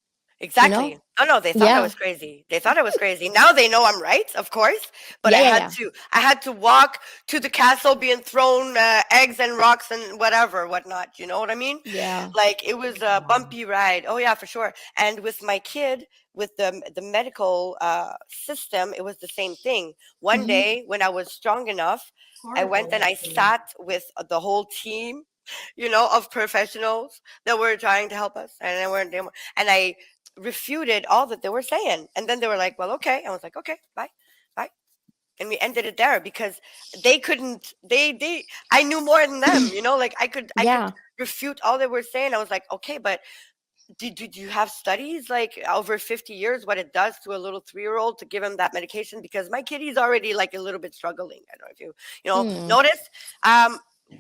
you know?
Exactly. Oh no, they thought I
Yeah.
was crazy. They thought I was crazy. Now they know I'm right, of course. But
Yeah, yeah, yeah.
I had to walk to the castle, being thrown eggs and rocks and whatever, whatnot. You know what I mean?
Yeah.
Like it was a
Wow.
bumpy ride. Oh yeah, for sure. And with my kid, with the medical system, it was the same thing. One
Mhm.
day when I was strong enough, I went
Horrible,
and I
actually.
sat with the whole team, of professionals that were trying to help us, and and I refuted all that they were saying. And then they were like, well, okay. I was like, okay, bye, bye. And we ended it there because they couldn't, I knew more than them, like I could
Yeah.
refute all they were saying. I was like, okay, but did you have studies like over 50 years what it does to a little 3-year-old to give him that medication? Because my kitty's already like a little bit struggling. I don't know if you
Mm.
noticed. Um,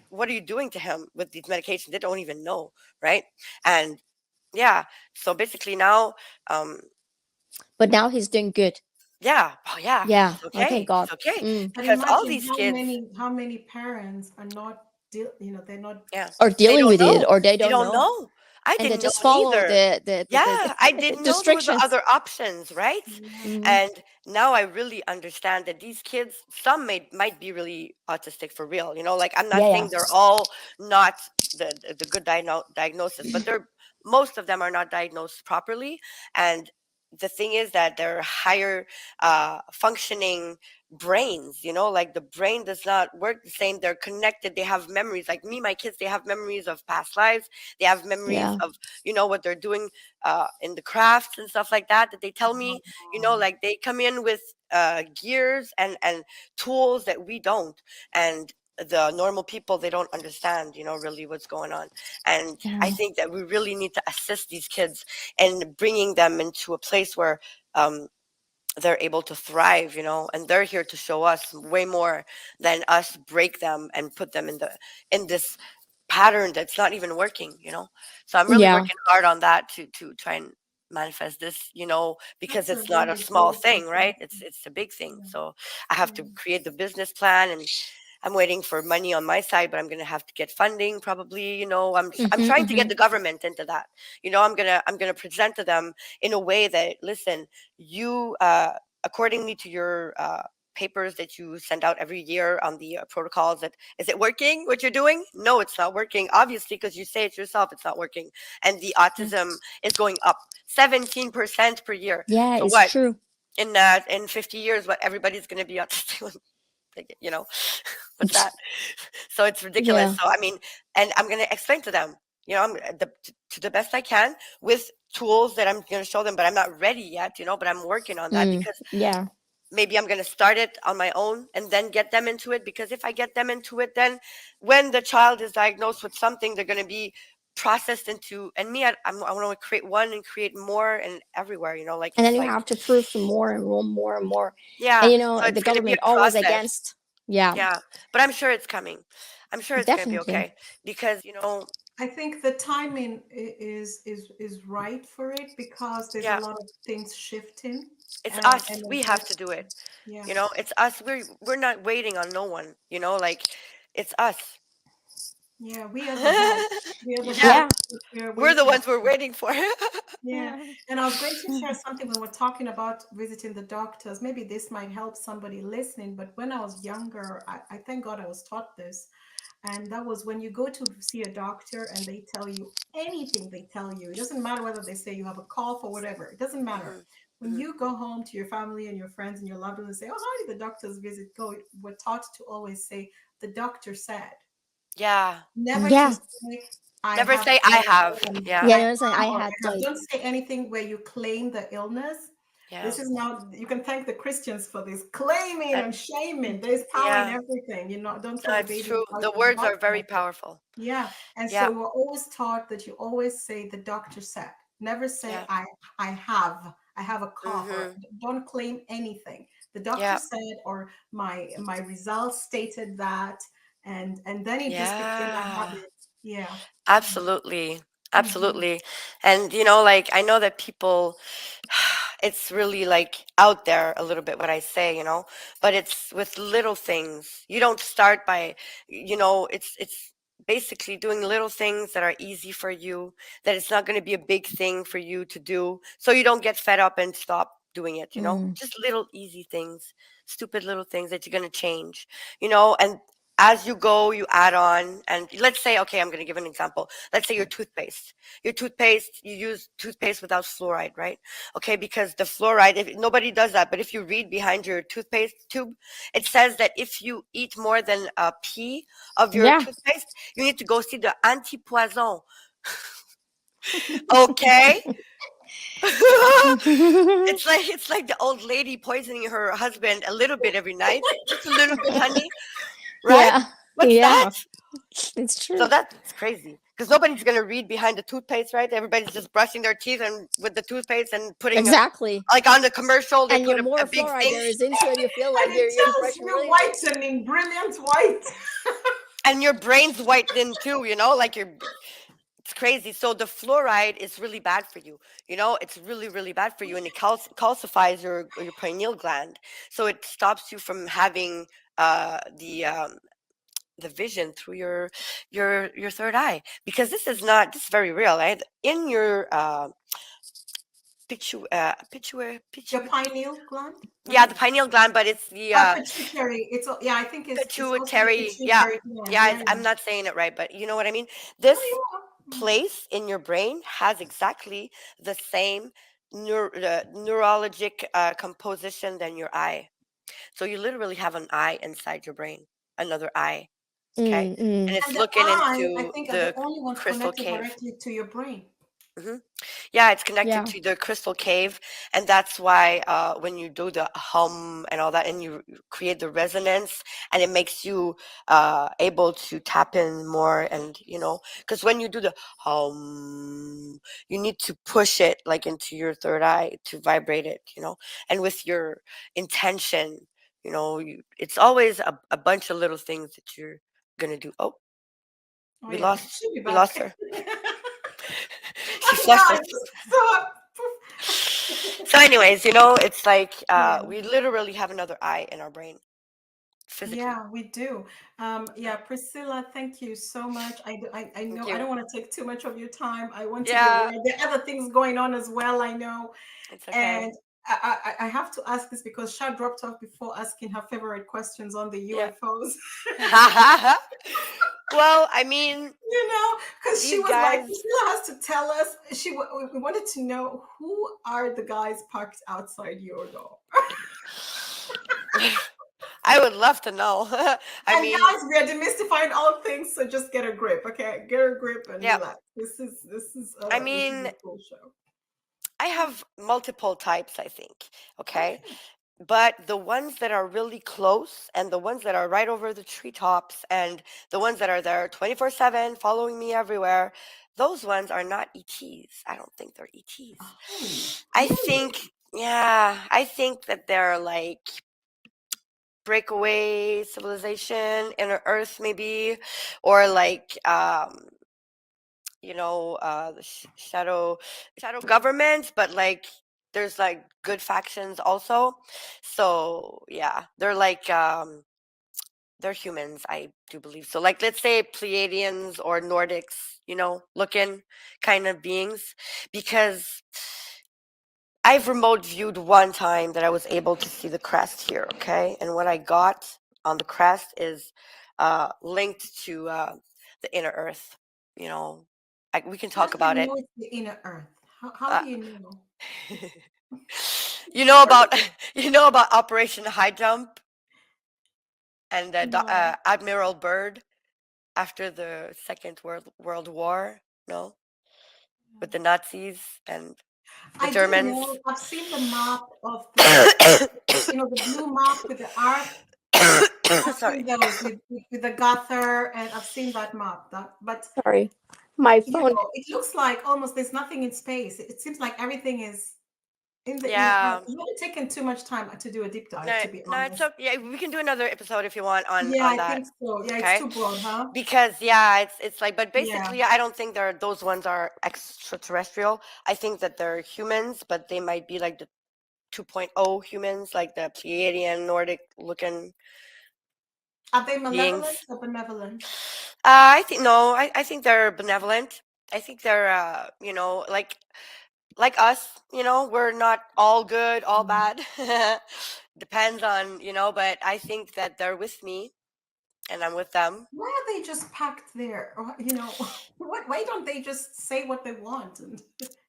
what are you doing to him with these medications? They don't even know, right? And yeah, so basically now, um,
But now he's doing good.
yeah, oh yeah,
Yeah. Okay,
he's
God.
okay
Mm.
But
because all
imagine
these kids,
how many parents are not they're not.
yeah,
Or
they
dealing
don't
with it,
know.
or they
They
don't
don't
know.
know. I
And they
didn't know
just follow
either.
the
Yeah, I didn't know there was
restrictions.
other options, right?
Yeah.
Mm.
And now I really understand that these kids, some might be really autistic for real. Like I'm not
Yeah,
saying
yeah.
they're all not the good diagnosis, but they're most of them are not diagnosed properly. And the thing is that they're higher functioning brains. Like the brain does not work the same. They're connected. They have memories. Like me, my kids, they have memories of past lives. They have memories
Yeah.
of what they're doing in the crafts and stuff like that they tell me.
Wow.
Like they come in with gears and tools that we don't, and the normal people, they don't understand really what's going on. And I
Yeah.
think that we really need to assist these kids and bringing them into a place where um, they're able to thrive, and they're here to show us way more than us break them and put them in this pattern that's not even working. So I'm really
Yeah.
working hard on that to try and manifest this, because
That's a
it's not a
really
small
beautiful
thing,
thing.
right? It's a big thing.
Yeah.
So I have to
Yeah.
create the business plan, and I'm waiting for money on my side, but I'm going to have to get funding probably. I'm
Mhm.
trying to get
Mhm.
the government into that. I'm going to present to them in a way that, listen, you accordingly to your papers that you send out every year on the protocols, that is it working what you're doing? No, it's not working, obviously, because you say it yourself, it's not working. And the
Yeah.
autism is going up 17% per year.
Yeah,
So
it's
what,
true.
in 50 years, what, everybody's going to be autistic? Like, what's that? So it's ridiculous.
Yeah.
So I mean, and I'm going to explain to them, I'm to the best I can with tools that I'm going to show them, but I'm not ready yet, but I'm working on that,
Mm.
because
Yeah.
maybe I'm going to start it on my own and then get them into it. Because if I get them into it, then when the child is diagnosed with something, they're going to be processed into, and me, I want to create one and create more and everywhere, like
And then
it's
you
like,
have to prove to more and more, more and more. And
yeah. So
the
it's going to be a
government always
process.
against. Yeah,
Yeah. But I'm sure it's coming. I'm sure it's going to be
definitely.
okay, because,
I think the timing is right for it because there's a
yeah,
lot of things shifting,
it's
and
us. We have to
it's
do it.
yeah.
It's us. We're not waiting on no one, like it's us.
Yeah, we are the help. We are the
Yeah.
help
Yeah.
that we are
We're the
waiting
ones we're
for.
waiting for.
Yeah. And I was going to share something when we're talking about visiting the doctors. Maybe this might help somebody listening. But when I was younger, I thank God I was taught this. And that was when you go to see a doctor and they tell you anything they tell you. It doesn't matter whether they say you have a cough or whatever. It doesn't matter.
Mhm,
When
mhm.
you go home to your family and your friends and your loved ones and say, "Oh, how did the doctor's visit go?" We're taught to always say, "The doctor said."
Yeah.
Never to
Yeah.
say I
Never
have
say I have.
Yeah,
Yeah.
I
no, it's like
am
I
or
had
I have.
like
Don't say anything where you claim the illness.
Yeah.
This is not, you can thank the Christians for this claiming
That,
and shaming. There's power in
yeah.
everything. Don't throw
No,
the
it's
baby
true.
out
The
with the
words are very
bathwater.
powerful.
Yeah. And
Yeah.
so we're always taught that you always say the doctor said. Never say
Yeah.
I have a cough, or
Mhm.
don't claim anything. The doctor
Yeah.
said, or my results stated that, and then it just became a
Yeah.
habit. Yeah.
Absolutely.
Hmm.
Absolutely. And like I know that people, it's really like out there a little bit what I say, but it's with little things. You don't start by, it's basically doing little things that are easy for you, that it's not going to be a big thing for you to do, so you don't get fed up and stop doing it, just little easy things, stupid little things that you're going to change, and as you go, you add on. And let's say, okay, I'm going to give an example. Let's say your toothpaste. You use toothpaste without fluoride, right? Okay, because the fluoride, if nobody does that, but if you read behind your toothpaste tube, it says that if you eat more than a pea of your
Yeah.
toothpaste, you need to go see the anti-poison. Okay? It's like the old lady poisoning her husband a little bit every night, just a little bit, honey, right?
Yeah.
What's that?
Yeah. It's
So
true.
that's crazy because nobody's gonna read behind the toothpaste, right? Everybody's just brushing their teeth and with the toothpaste and putting
Exactly.
like on the commercial they
And
put
your
a
more
big
fluoride
thing,
there is into it, you feel like
And it
you're
tells
brushing
you
really nice.
whitening, brilliant white.
and your brain's whitening too. Like it's crazy. So the fluoride is really bad for you. It's really really bad for you, and it calcifies your pineal gland, so it stops you from having the vision through your third eye, because this is very real, right? In your
Your pineal gland,
yeah,
right?
the pineal gland, but it's the
Pituitary. Yeah, I think it's also the
pituitary. Yeah,
pituitary gland.
yeah.
Yeah, yeah.
I'm not saying it right, but you know what I mean. This
Oh, yeah.
place in your brain has exactly the same neurologic composition than your eye. So you literally have an eye inside your brain, another eye. Okay, and it's
And the
looking
eye, I
into
think, are the
the
only ones
crystal
connected
cave.
directly to your brain.
hmm Yeah, it's connected
Yeah.
to the crystal cave, and that's why when you do the hum and all that, and you create the resonance, and it makes you able to tap in more, and because when you do the hum, you need to push it like into your third eye to vibrate it, and with your intention, it's always a bunch of little things that you're gonna do. Oh,
Oh
we
yeah,
lost
she'll be
we
back.
lost her. She
I'm
flushed
gone.
us.
So
So, anyways, it's like
yeah.
we literally have another eye in our brain, physically.
Yeah, we do. Yeah, Priscilla, thank you so much. I
Thank
know I
you.
don't want to take too much of your time. I want to be
Yeah,
aware. There are other things going on as well, I know.
it's okay.
And I have to ask this because Sha dropped off before asking her favorite questions on the
Yeah.
UFOs.
Well, I mean,
Because she
these
was like,
guys.
Priscilla has to tell us. We wanted to know who are the guys parked outside your door.
I would love to know. I
And
mean,
guys, we are demystifying all things, so just get a grip, okay? Get a grip and
yeah.
relax. This is
I
a
mean,
cool show.
I have multiple types, I think. Okay. But the ones that are really close and the ones that are right over the treetops and the ones that are there 24/7 following me everywhere, those ones are not ETs. I don't think they're ETs.
Oh,
I
really?
think, yeah, I think that they're like breakaway civilization, inner Earth maybe, or like the shadow government, but like there's like good factions also. So yeah, they're like they're humans, I do believe. So like let's say Pleiadians or Nordics, looking kind of beings, because I've remote viewed one time that I was able to see the crest here, okay? And what I got on the crest is linked to the inner earth, you know. We can
How
talk
do you
about it.
know it's the inner earth? How
Uh,
do you know?
you know about you know about Operation High Jump and
No.
Admiral Byrd after the Second World War, no? With the Nazis and the
I do
Germans.
know. I've seen the map of the blue map with the arc. I've
Sorry.
seen those with the Gother, and I've seen that map. But
Sorry. My phone.
it looks like almost there's nothing in space. It seems like everything is in the inner earth.
Yeah.
It would have taken too much time to do a deep dive,
No,
to be
no, it's
honest.
okay. Yeah, we can do another episode if you want on
Yeah, I
that.
think so. Yeah, it's
Okay,
too broad, huh?
because yeah, it's like, but
Yeah.
basically, I don't think those ones are extraterrestrial. I think that they're humans, but they might be like the 2.0 humans, like the Pleiadian Nordic looking.
Are they malevolent
beings.
or benevolent?
I think no. I think they're benevolent. I think they're like us. We're not all good, all
Mm.
bad. Depends on but I think that they're with me and I'm with them.
Why are they just packed there? Or, why don't they just say what they want? And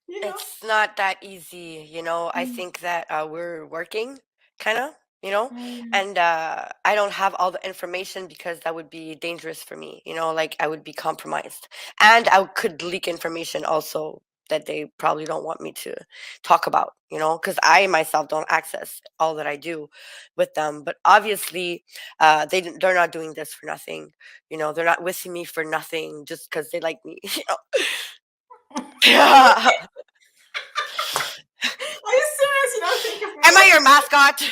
you know,
It's not that easy. I
Mm,
think that we're working, kind of, you know,
mm,
and I don't have all the information because that would be dangerous for me. Like I would be compromised, and I could leak information also that they probably don't want me to talk about. Because I myself don't access all that I do with them. But obviously, they're not doing this for nothing. They're not with me for nothing just because they like me.
are
Am
you serious? You don't think of
I
me?
your mascot?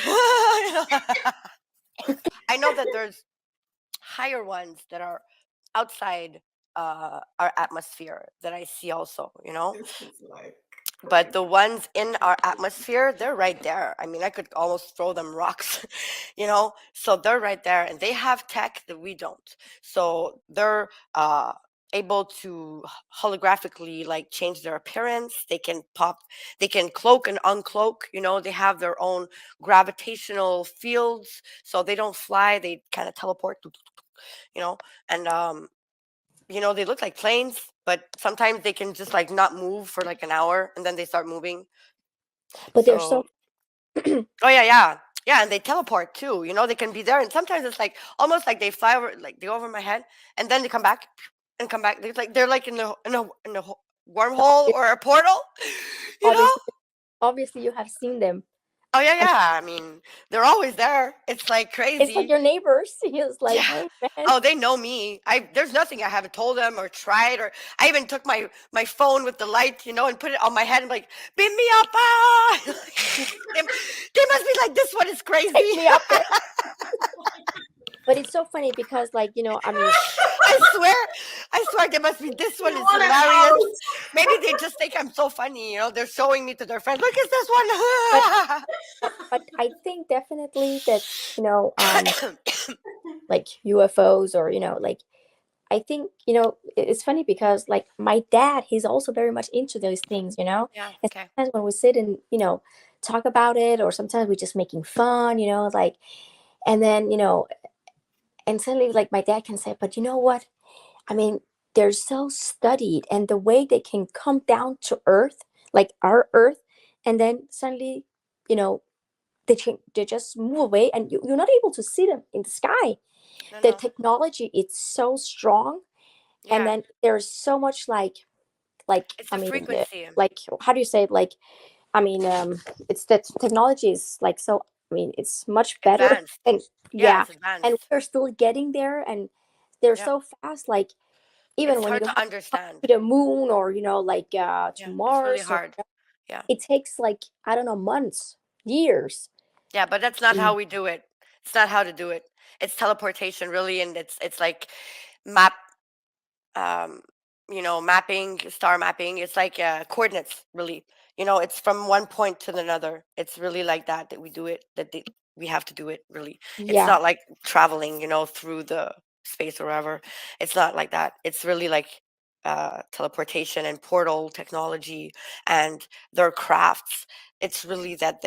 I know that there's higher ones that are outside our atmosphere that I see also,
This is like
but the
crazy.
ones in our atmosphere, they're right there. I mean, I could almost throw them rocks, so they're right there and they have tech that we don't. So they're able to holographically like change their appearance. They can cloak and uncloak. They have their own gravitational fields, so they don't fly, they kind of teleport, you know and they look like planes, but sometimes they can just like not move for like an hour and then they start moving.
But they're so
So, oh yeah, yeah, yeah, and they teleport too. They can be there, and sometimes it's like almost like they fly over, like they go over my head, and then they come back and come back. They're like in a wormhole
obvious,
or a portal, you know.
obviously, obviously you have seen them.
Oh yeah,
I mean,
yeah. I mean, they're always there. It's like
it's like
crazy.
your neighbors. It's like,
Yeah.
hey man,
Oh, they know me. There's nothing I haven't told them or tried, or I even took my phone with the light, and put it on my head and like, beam me up, ah! They must be like, this one is
take
crazy.
me up there. But it's so funny because, like, I mean,
I swear, I swear, they must be. This one
You
is
want it
hilarious. Maybe
out.
they just think I'm so funny. They're showing me to their friends. Look at this
but
one.
but I think definitely that like UFOs or like I think it's funny because like my dad, he's also very much into those things,
Yeah.
and
Okay.
sometimes when we sit and talk about it, or sometimes we're just making fun, like, and then and suddenly like my dad can say, but you know what? I mean, they're so studied, and the way they can come down to Earth, like our Earth, and then suddenly, you know, they just move away, and you're not able to see them in the sky.
No.
The
No.
technology is so strong, and
Yeah.
then there's so much like
It's
I
a
mean,
frequency.
like how do you say it? Like I mean, it's that technology is like so. I mean, it's much better,
Advanced.
and
Yeah.
yeah,
It's
and
advanced.
we're still getting there, and they're
Yep.
so fast. Like even
It's
when you
hard
have
to
to
understand.
the moon, or like to
Yeah. It's really
Mars, or
hard. Yeah.
it takes like I don't know, months, years.
Yeah. But that's not how
Mm.
we do it. It's not how to do it. It's teleportation, really, and it's like map um, mapping, star mapping. It's like coordinates, really. It's from one point to another. It's really like that we do it. We have to do it. Really, it's
Yeah.
not like traveling, through the space or wherever. It's not like that. It's really like teleportation and portal technology and their crafts. It's really that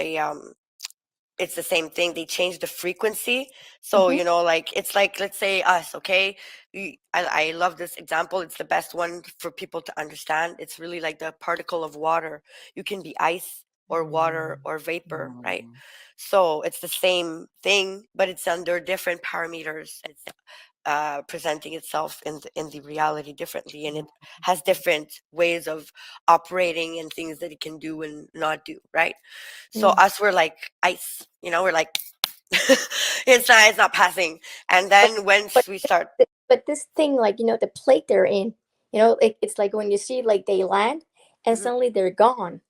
it's the same thing. They change the frequency. So,
Hmm.
like it's like, let's say us, okay? I love this example. It's the best one for people to understand. It's really like the particle of water. You can be ice or water or vapor, right? So it's the same thing, but it's under different parameters. It's presenting itself in the reality differently, and it has different ways of operating and things that it can do and not do, right? So
Mm.
us, we're like ice, we're like it's not passing, and
But
then
but
once we start.
but this thing, like the plate they're in, it's like when you see like they land and
Mhm.
suddenly they're gone.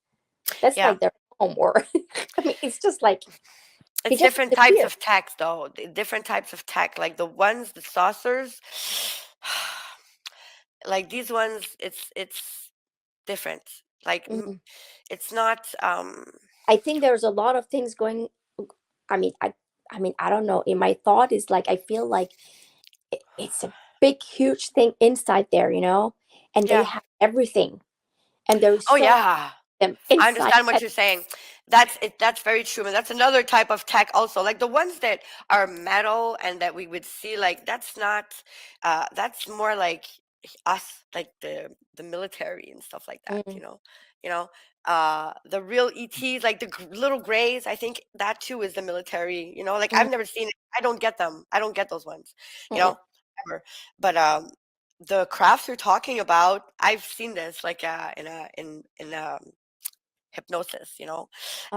That's
Yeah,
like their home, or I mean, it's just like they
it's
just
different types
disappear.
of tech, though. Different types of tech, like the saucers. Like these ones, it's different. Like
Mm.
it's not
I think there's a lot of things going. I mean, I mean, I don't know. In my thought is like I feel like it's a big, huge thing inside there, and they
Yeah.
have everything, and there's
Oh
so
yeah.
them
I
inside
understand what
that.
you're saying. That's it. That's very true, and that's another type of tech also. Like the ones that are metal and that we would see, like that's not. That's more like us, like the military and stuff like that.
Mm,
You know. The real ETs, like the little grays. I think that too is the military. Like
mm,
I've never seen it. I don't get them. I don't get those ones. You
mm.
know, ever. But the crafts you're talking about, I've seen this like in hypnosis,
Oh,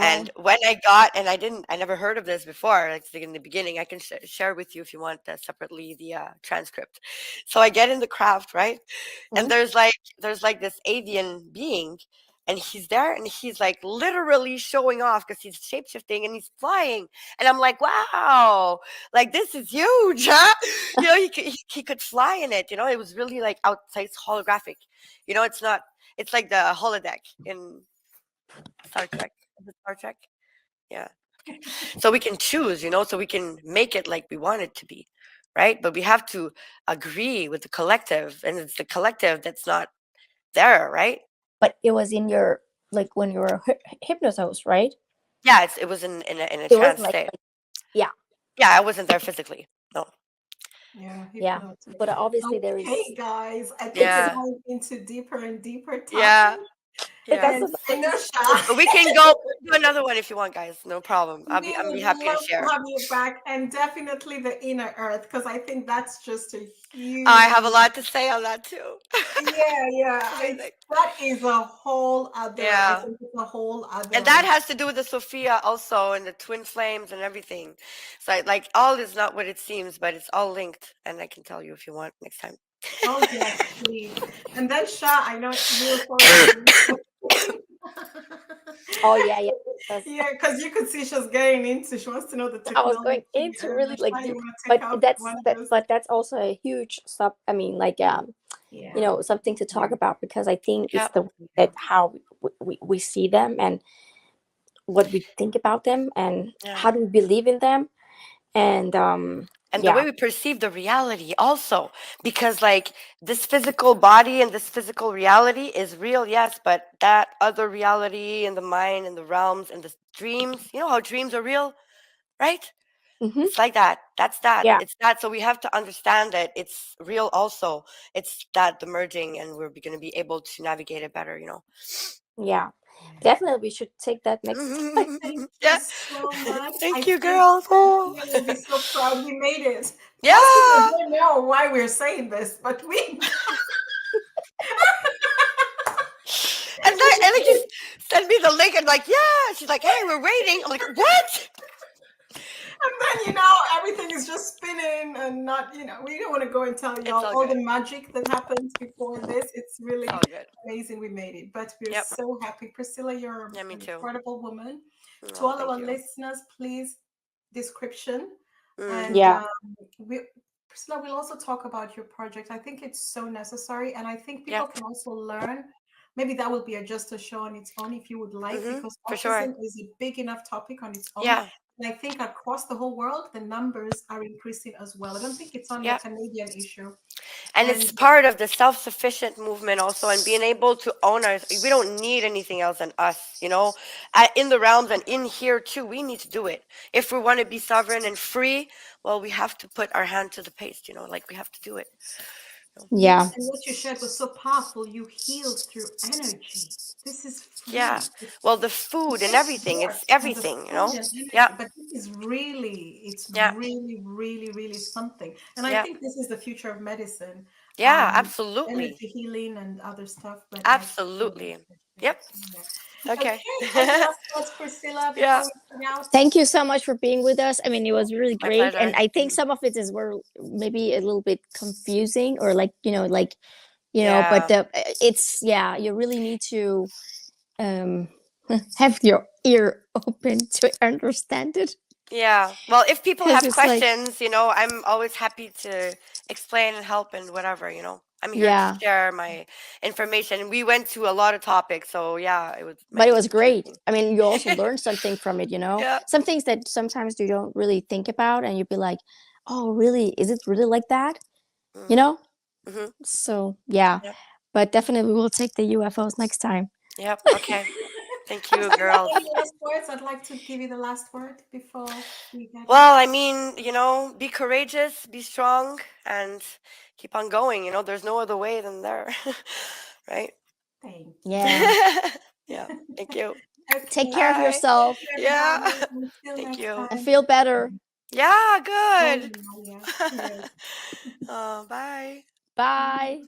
and when I got, and I never heard of this before, like in the beginning. I can share with you if you want separately the transcript. So I get in the craft, right? And
mm.
there's like this avian being, and he's there, and he's like literally showing off because he's shapeshifting and he's flying, and I'm like, wow, like this is huge, huh? He could fly in it. It was really like outside. It's holographic. It's not. It's like the holodeck in Star Trek. Is it Star Trek? Yeah. So we can choose, so we can make it like we want it to be, right? But we have to agree with the collective, and it's the collective that's not there, right?
But it was in your, like, when you were hypnotized, right?
Yeah, it was in a
It was
trance
like,
state.
yeah,
Yeah, I wasn't there physically. No.
Yeah,
yeah.
hypnotic.
But obviously there
Okay,
is,
guys, I think we're
it's,
Yeah.
going into deeper and deeper
Yeah.
topic.
but
Yeah.
that's
And I
another,
know, Sha,
But we can go do another one if you want, guys. No problem. I'll be
we
I'll
would
be happy to
love to
share.
have you back, and definitely the inner earth, because I think that's just a
I have a
huge.
lot to say on that too.
Yeah, yeah.
It's amazing.
That is a whole other. I
Yeah.
think it's a whole
And that
other.
has to do with the Sophia also and the twin flames and everything. So like all is not what it seems, but it's all linked. And I can tell you if you want next time.
Oh yes, please. And then Sha, I know we were sorry.
oh yeah, yeah. That's,
Yeah, because you could see she's getting into. She wants to know the
I was
technology.
going into
And
really like
Sha, you
deep,
want to take
but
up
that's
one of
that,
those?
but that's also a huge sub. I mean, like,
Yeah.
something to talk about, because I think it's
Yeah.
the that how we see them, and what we think about them, and
Yeah.
how do we believe in them, and
And the way
yeah.
we perceive the reality also, because like this physical body and this physical reality is real, yes, but that other reality and the mind and the realms and the dreams, how dreams are real, right?
Hmm.
It's like that. That's that.
Yeah,
It's that. So we have to understand that it's real also. It's that the merging, and we're going to be able to navigate it better.
yeah,
Yeah.
definitely we should take that next time.
Thank you
Yeah.
so much. I
Thank you,
think
girls. Oh.
Priscilla will be so proud we made it. Most people
Yeah.
don't know why we're saying this, but we
And like just send me the link and like, yeah. She's like, hey, we're waiting. I'm like, what?
And then, everything is just spinning and not, we don't want to go and tell
It's
y'all
all
all
good.
the magic that happens before this. It's
It's
really
all good.
amazing we made it. But we're
Yep.
so happy. Priscilla, you're
Yeah, me
an
too.
incredible woman. To
Oh,
all
thank
our
you.
listeners, please, description.
Mm,
And
Yeah.
we, Priscilla, we'll also talk about your project. I think it's so necessary. And I think people
yep.
can also learn. Maybe that will be just a show on its own if you would like, because
For sure.
autism is a big enough topic on its own.
Yeah.
And I think across the whole world, the numbers are increasing as well. I don't think it's only a
Yeah.
Canadian issue.
And
And
it's part of the self-sufficient movement also, and being able to own our. We don't need anything else than us. In the realms and in here too, we need to do it. If we want to be sovereign and free, well, we have to put our hand to the paste. Like we have to do it.
Yeah.
yes, and what you shared was so powerful. You healed through energy. This is
Yeah.
free.
Well, the food and
This
everything, it's
works, and the
everything.
food and
Yeah.
energy, but this is really, it's
Yeah.
really, really, really something. And I
Yeah.
think this is the future of medicine,
Yeah. Absolutely.
energy healing and other stuff. But I totally
Absolutely.
appreciate
Yep.
it. Yeah.
Okay.
Okay, any last thoughts, Priscilla,
Yeah.
before we sign out?
Thank you so much for being with us. I mean, it was really
My
great, and
pleasure.
I think some of it is were maybe a little bit confusing, or like, but
Yeah.
it's, yeah, you really need to um have your ear open to understand it,
Yeah. Well, if people
because
have
it's like,
questions, I'm always happy to explain and help and whatever. I'm here
Yeah.
to share my information. We went to a lot of topics, so yeah, it was
But
meant
it
to
was
be
great.
interesting.
I mean, you also learn something from it,
Yeah.
some things that sometimes you don't really think about, and you'd be like, oh, really? Is it really like that? You know?
Mm-hmm.
So, yeah.
Yep.
But definitely we'll take the UFOs next time.
Yep. Okay. Thank you,
Do you have
girls.
any last words? I'd like to give you the last word before we get
Well,
out.
I mean, be courageous, be strong, and keep on going. There's no other way than there, right?
Thank
Yeah.
Yeah. Thank you.
Take
Okay.
care of
Bye.
yourself
Yeah.
Everybody, until
Thank
next
you.
and
time.
feel better.
Yeah.
Oh,
Good.
yeah, yeah. Cheers.
Bye.
Bye.